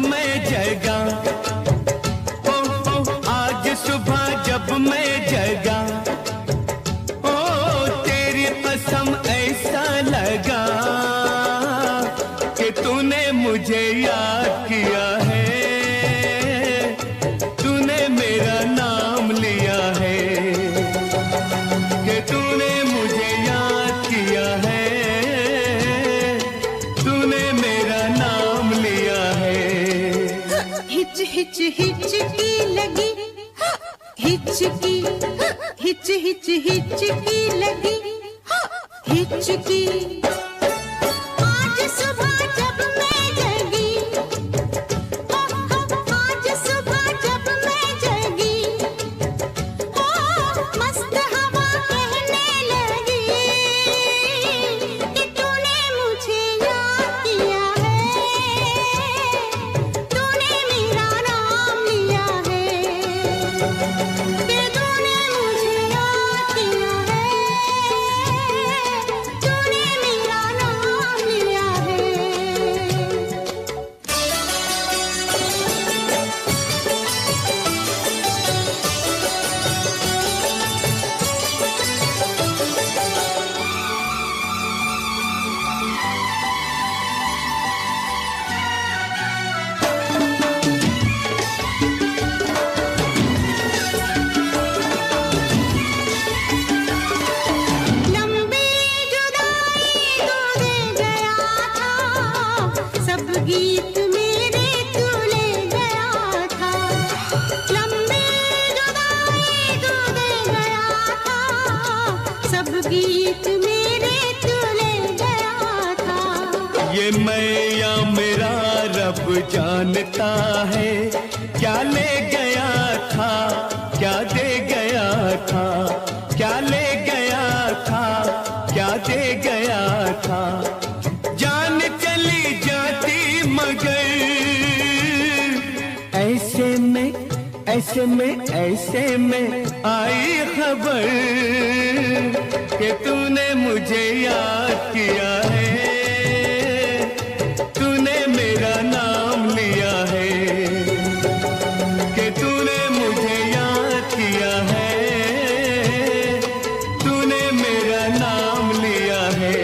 मैं जगा, ओ आज सुबह जब मैं जगा, ओ तेरी कसम ऐसा लगा कि तूने मुझे याद किया है, तूने मेरा नाम लिया है, कि तूने मुझे याद किया है, तूने मेरा नाम लिया है। हिच हिच हिचकी लगी, हिचकी हिच हिच हिचकी लगी, हिचकी आज सुबह जब मैं जगी, आज सुबह जब मैं जगी, मस्त हवा कहने लगी कि तूने मुझे याद किया है, तूने मेरा नाम लिया है, कि तूने मुझे याद किया है, तूने मेरा नाम लिया है। लंबी जुदाई तो दे गया था, सब गीत मेरे तू ले गया था, लंबी जुदाई तो दे गया था, सब गीत मेरे तू ले गया था। ये मैं या मेरा रब जानता है, क्या ले गया था, क्या दे गया था, क्या ले गया था, क्या दे गया था। जान चली जाती मगर ऐसे में, ऐसे में, ऐसे में आई खबर कि तूने मुझे याद किया है, तूने मेरा नाम लिया है, कि तूने मुझे याद किया है, तूने मेरा नाम लिया है।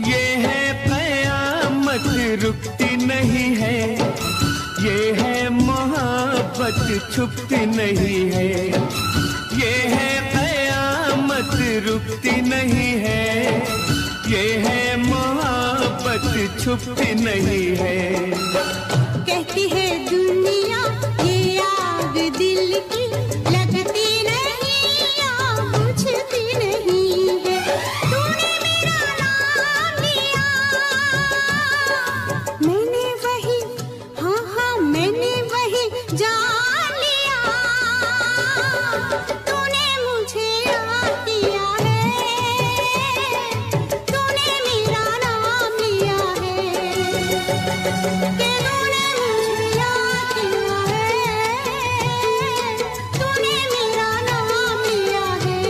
ये है कयामत रुकती नहीं है, ये है मोहब्बत छुपती नहीं है, ये है कयामत रुकती नहीं है, ये है मोहब्बत छुपती नहीं है। कहती है दुनिया ये आग दिल की लगती नहीं या बुझती नहीं है, तूने मेरा नाम लिया, मैंने वही, हाँ हाँ मैंने वही जान लिया, तूने मुझे याद किया है, तूने मेरा नाम लिया है, कि तूने मुझे याद किया है, तूने मेरा नाम लिया है।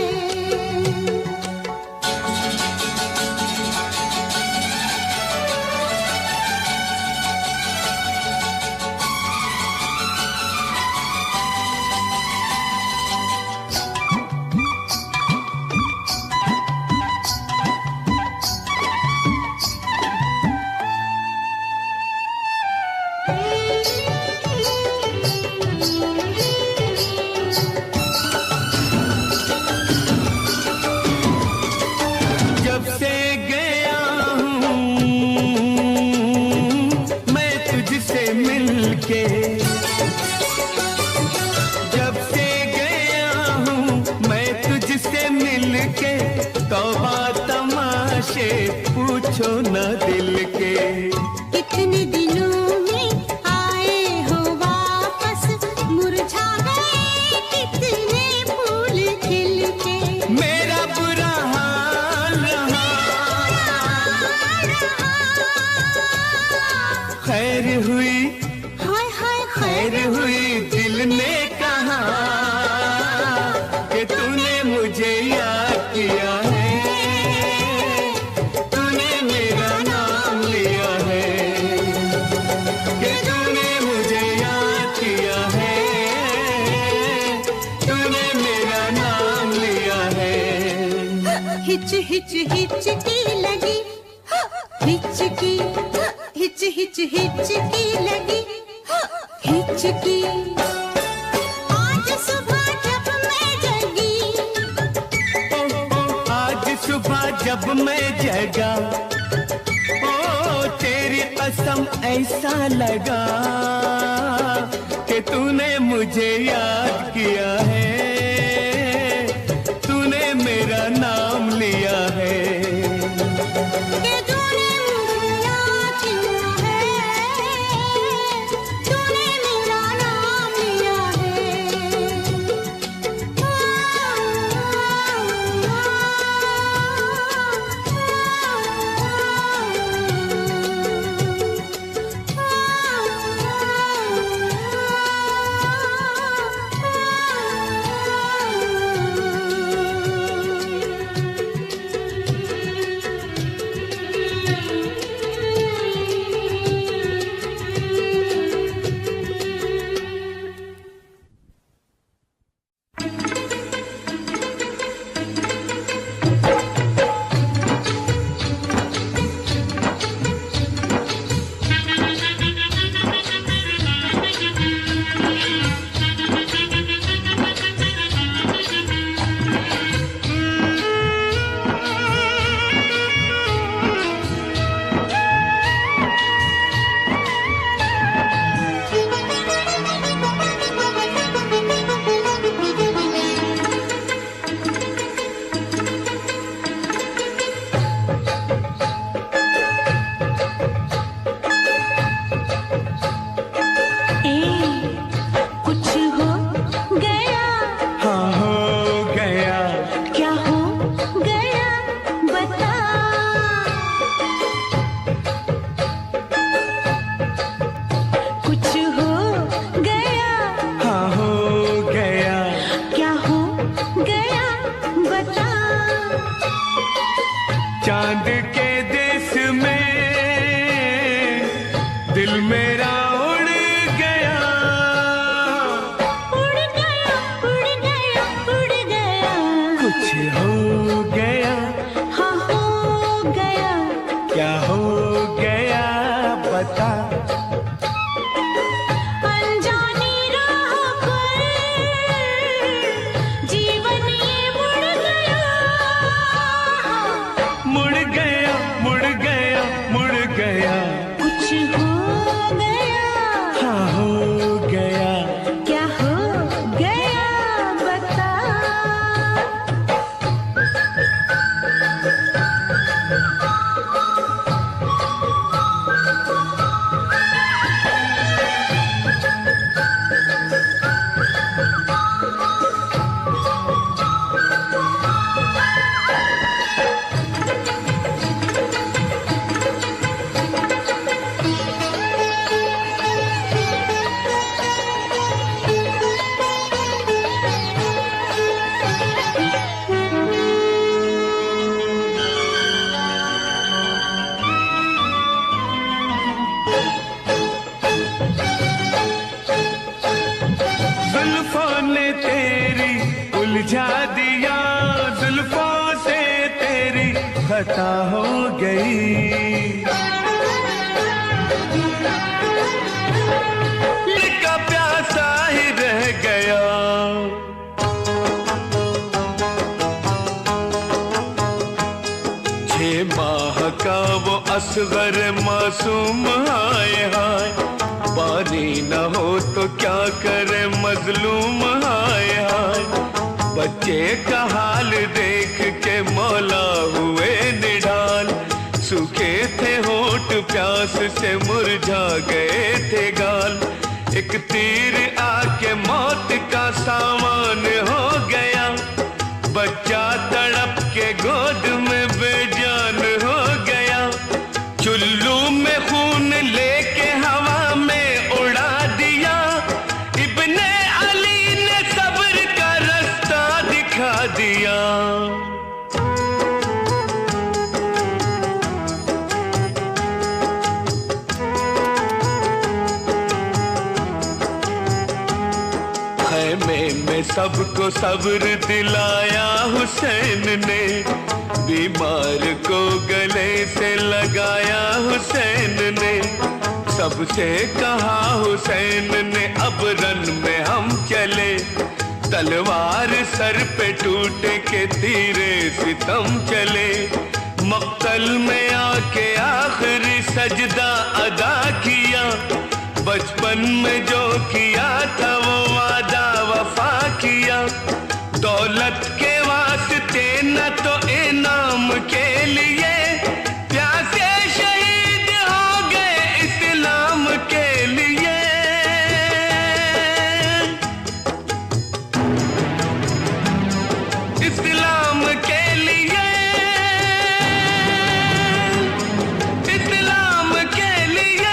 जब से गया हूँ मैं तुझसे मिलके, जब से गया हूँ मैं तुझसे मिलके, तौबा तमाशे पूछो न दिल के। कितने दिनों में आए हिच हिच हिचकी लगी, हिचकी हिच हिच हिचकी लगी, हिचकी। आज सुबह जब मैं जगी, आज सुबह जब मैं जगा, ओ तेरी कसम ऐसा लगा कि तूने मुझे याद किया है, तूने मेरा नाम लिया है। कि तूने मुझे याद किया है, तूने मेरा नाम लिया चांद के देश में दिल मेरा उड़ गया, उड़ गया, उड़ गया, उड़ गया। कुछ हो गया, हाँ हो गया। क्या हो गया बता। अनजानी राह पर जीवन ये मुड़ गया, मुड़ गया, मुड़ गया, मुड़ गया। कुछ हो गया, हाँ हो गया। क्या हो गया बता। जुल्फों ने तेरी उलझा दिया, जुल्फों से तेरी खता हो गई। लिखा प्यासा ही रह गया, 6 माह का वो असगर मासूम हाय हाय, पानी न हो तो क्या करे मजलूम हाय हाय। बच्चे का हाल देख के मौला हुए निढाल, सूखे थे होठ प्यास से मुरझा गए थे गाल। एक तीर आके मौत का सामान हो गया, बच्चा तड़प के गोद में बेजान हो गया। चुल्लू में खून लेके हवा में उड़ा दिया, इब्ने अली ने सब्र का रास्ता दिखा दिया। खैमे में सबको सब्र दिलाया हुसैन ने, बीमार को गले से लगाया हुसैन ने। सबसे कहा हुसैन ने अब रन में हम चले, तलवार सर पे टूटे के तीरे सितम चले। मक्तल में आके आखिरी सजदा अदा किया, बचपन में जो किया था वो वादा वफा किया। दौलत के वास्ते न तो इनाम के लिए, प्यासे शहीद हो गए इस्लाम के लिए। इस्लाम के लिए, इस्लाम के लिए।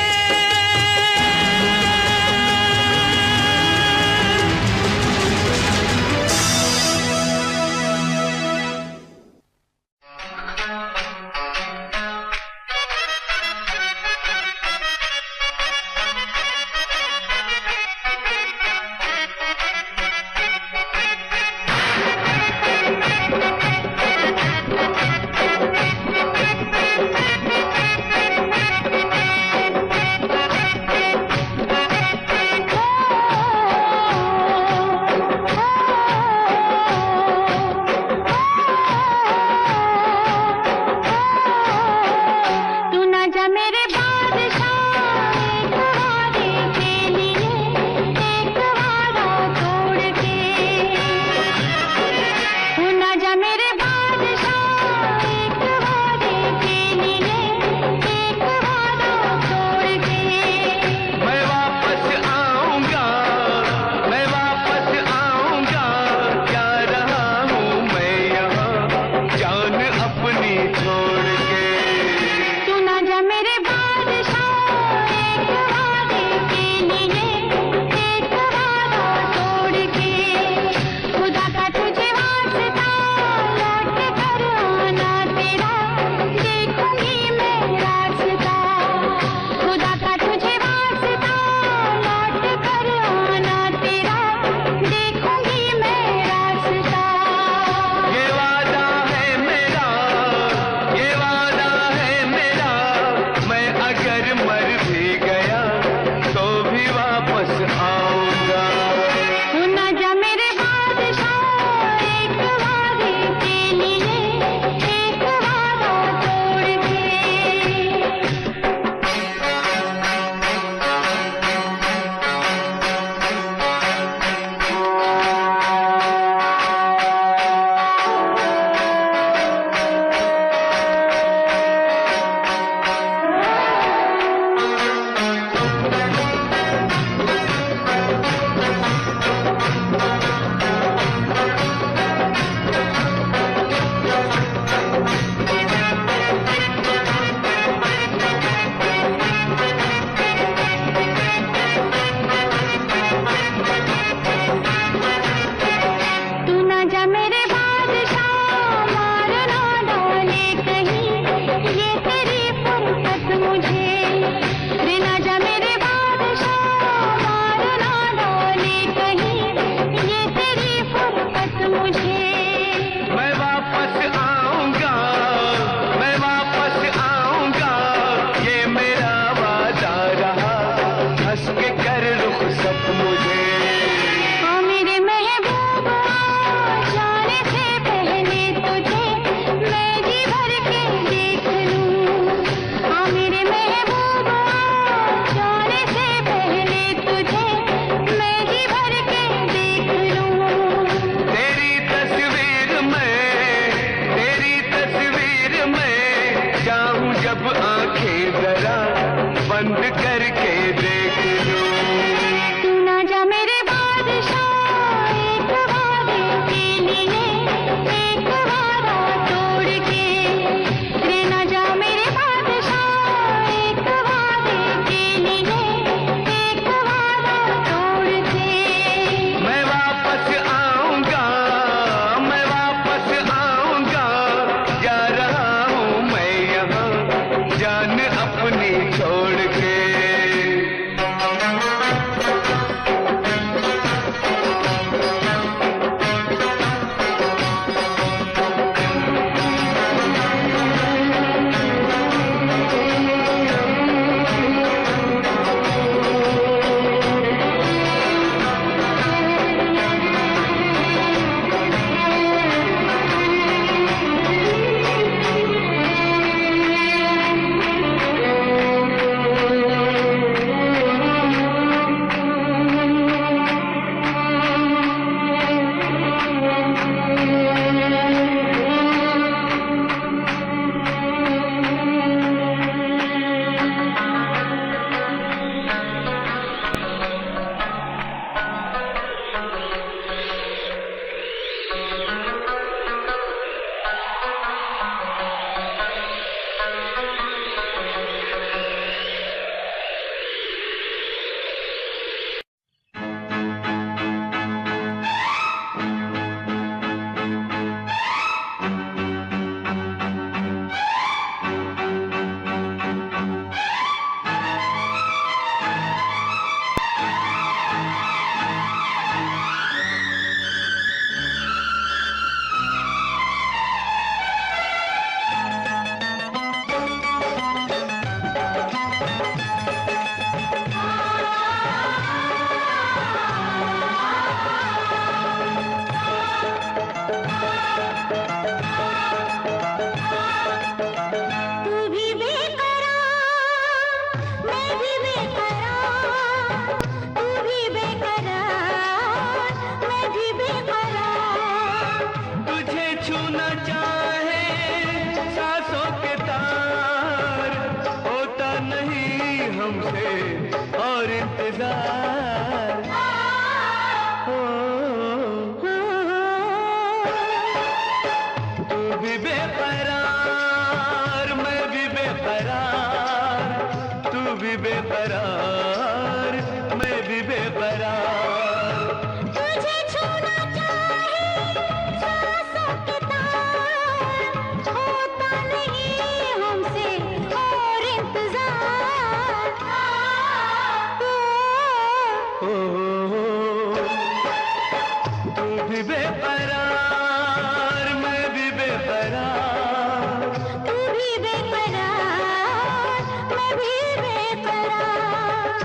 जान अपनी इंतजार। तू भी बेकरार, मैं भी बेकरार, तू भी बेकरार, मैं भी बेकरार। तुझे छूना चाहे सांसों के तार, होता नहीं हमसे और इंतजार। तू भी बेकरार, मैं भी बेकरार, तू भी बेकरार, मैं भी बेकरार।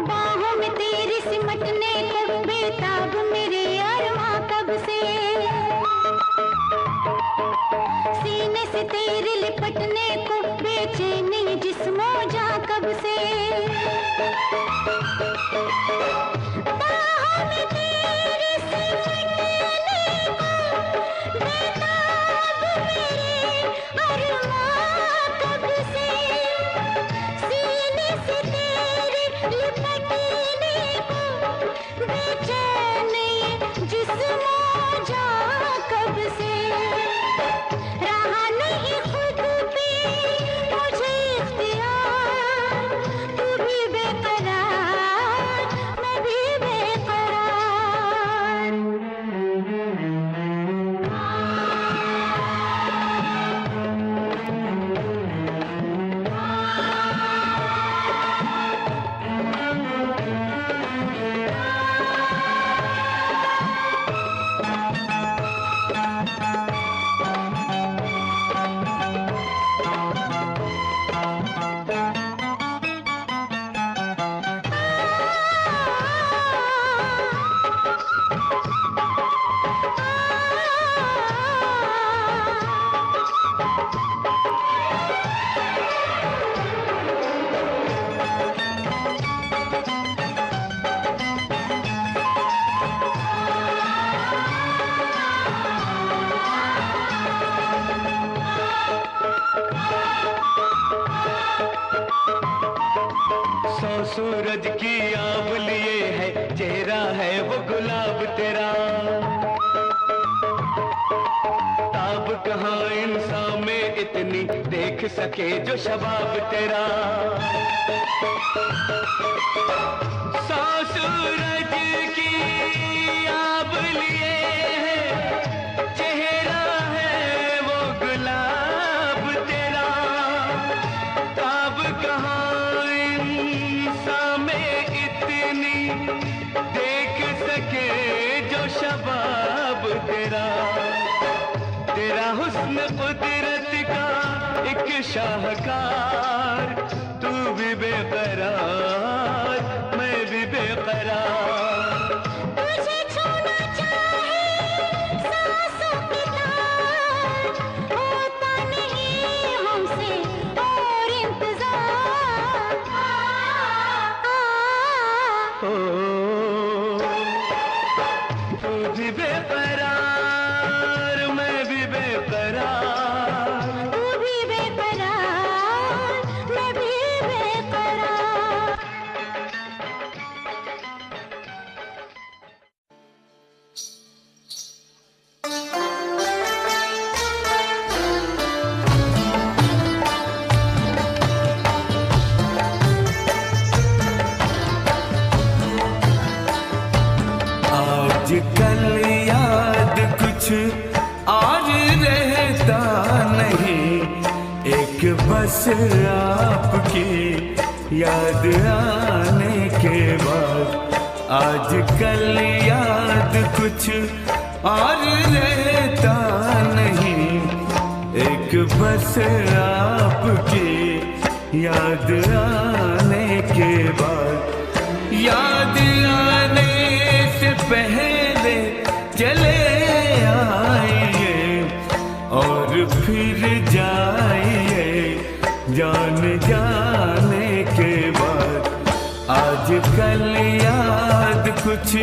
बाहों में तेरी सिमटने को बेताब मेरे अरमां कब से, सीने से तेरे लिपटने को बेचैनी जिस्मों जा कब से। बाहों में तेरी सिमटने को बेताब मेरे अरमां कब से, सीने से तेरे लिपटने को बेचैनी जिस्मों जा कब से। रहा नहीं खुद पे मुझे इख्तियार, तू भी बेकरार, मैं भी बेकरार। सौ सूरज की आब लिए है, चेहरा है वो गुलाब तेरा। ताब कहाँ इंसान में इतनी देख सके जो शबाब तेरा। सौ सूरज की आब लिए है, चेहरा है वो गुलाब तेरा। ताब कहाँ में इतनी देख सके जो शबाब तेरा। तेरा हुस्न कुदरत का एक शाहकार, तू भी बेकरार, मैं भी बेकरार। तुझे छूना चाहे सांसों के तार, होता नहीं हमसे और इंतजार। तू भी बेकरार, मैं भी बेकरार, तू भी बेकरार, मैं भी बेकरार। आजकल याद कुछ और रहता नहीं, एक बस आपकी याद आने के बाद। आजकल याद कुछ और रहता नहीं, एक बस आपकी याद आने के बाद, याद आने से पहले चले आइए और फिर जाइए जान जाने के बाद। आज कल याद कुछ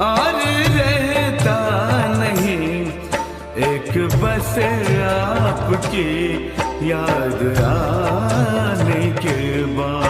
और रहता नहीं, एक बस आपकी याद आने के बाद।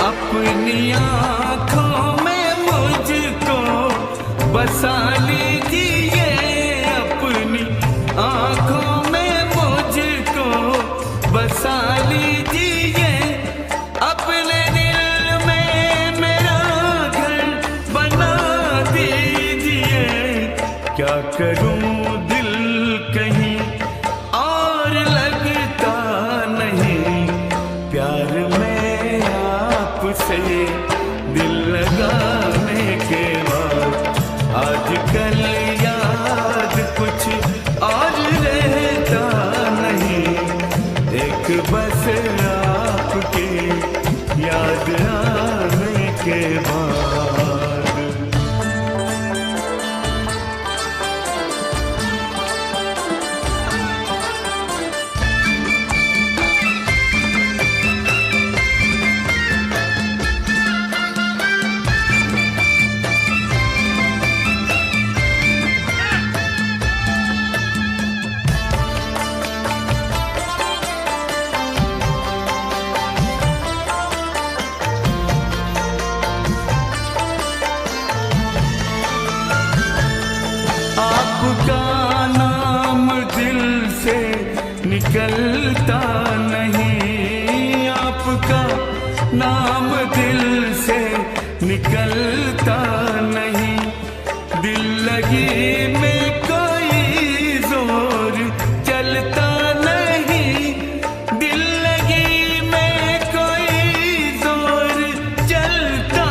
अपनी आँखों में मुझको बसा लीजिए, अपनी आँखों में मुझको बसा लीजिए, अपने दिल में मेरा घर बना दीजिए। क्या करूं दिल कहीं और लगता नहीं, प्यार में से दिल लगाने के बाद। आजकल याद कुछ और रहता नहीं, एक बस आपकी याद आने के बाद। आपका नाम दिल से निकलता नहीं, आपका नाम दिल से निकलता नहीं। दिल लगी में कोई जोर चलता नहीं, दिल लगी में कोई जोर चलता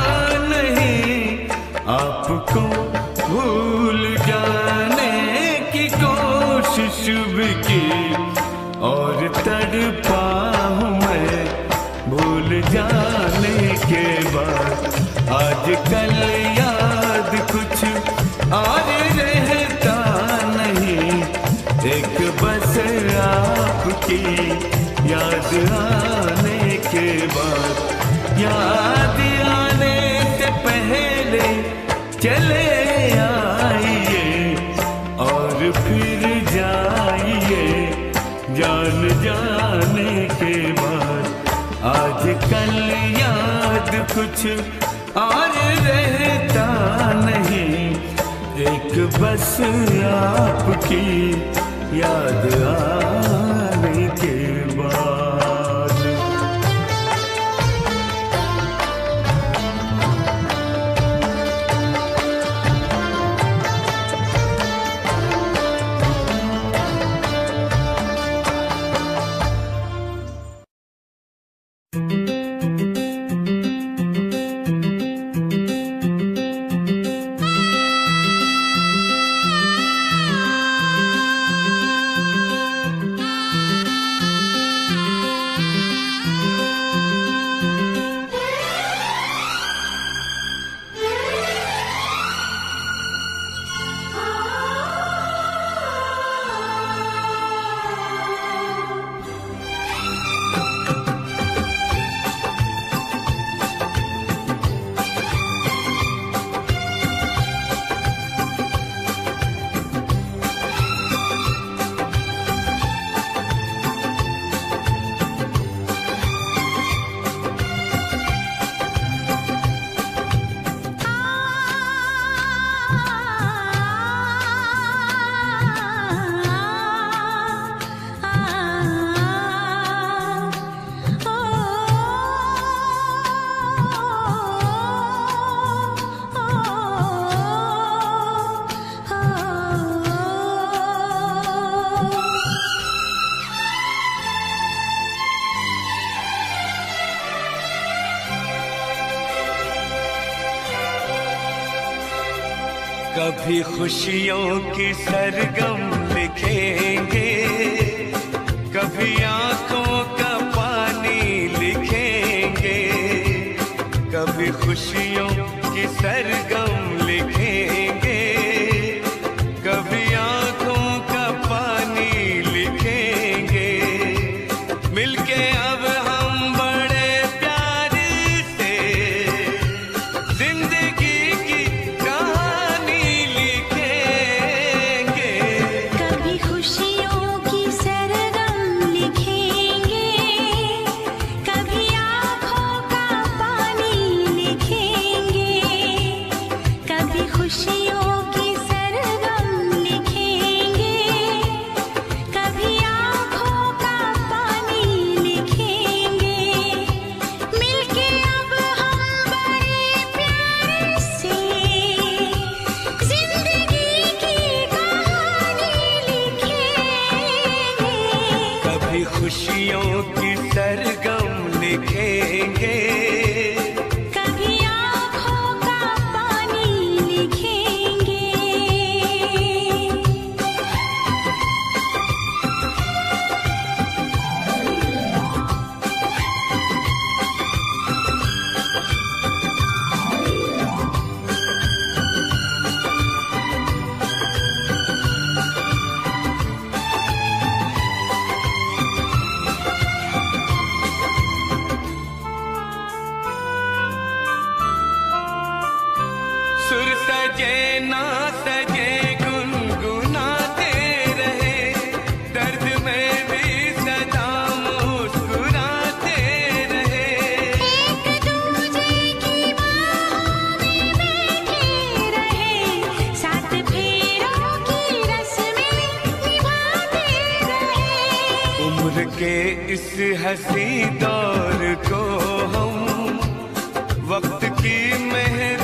नहीं। आपको भूल जाने की कोशिश भी की और तड़पा हूँ मैं भूल जाने के बाद। आजकल याद कुछ और रहता नहीं, एक बस आपकी याद आने के बाद। याद आने से पहले चले आइए और फिर जाइए जान जाने के बाद। आजकल याद कुछ और रहता नहीं, एक बस आपकी याद आने के बाद। कभी खुशियों की सरगम लिखेंगे, कभी आंखों का पानी लिखेंगे, कभी खुशियों की सरगम लिखेंगे, कभी आंखों का पानी लिखेंगे। मिलके अब हम बड़े प्यार से जिंदगी की कहानी लिखेंगे। कभी खुशियों की सरगम लिखेंगे, कभी आँखों का पानी लिखेंगे, कभी खुशियों की सरगम लिखेंगे, कभी आँखों का पानी लिखेंगे। मिलके अब हम बड़े प्यार से जिंदगी की कहानी लिखेंगे। कभी खुशियों की सरगम लिखेंगे, कभी आँखों का पानी लिखेंगे। सुर सजे ना सजे गुनगुनाते रहे, दर्द में भी सदा मुस्कुराते रहे। एक दूजे की बाहों में बैठे रहे, साथ फेरों की रस्में निभाते रहे। उम्र के इस हंसी दौर को हम वक्त की मेहर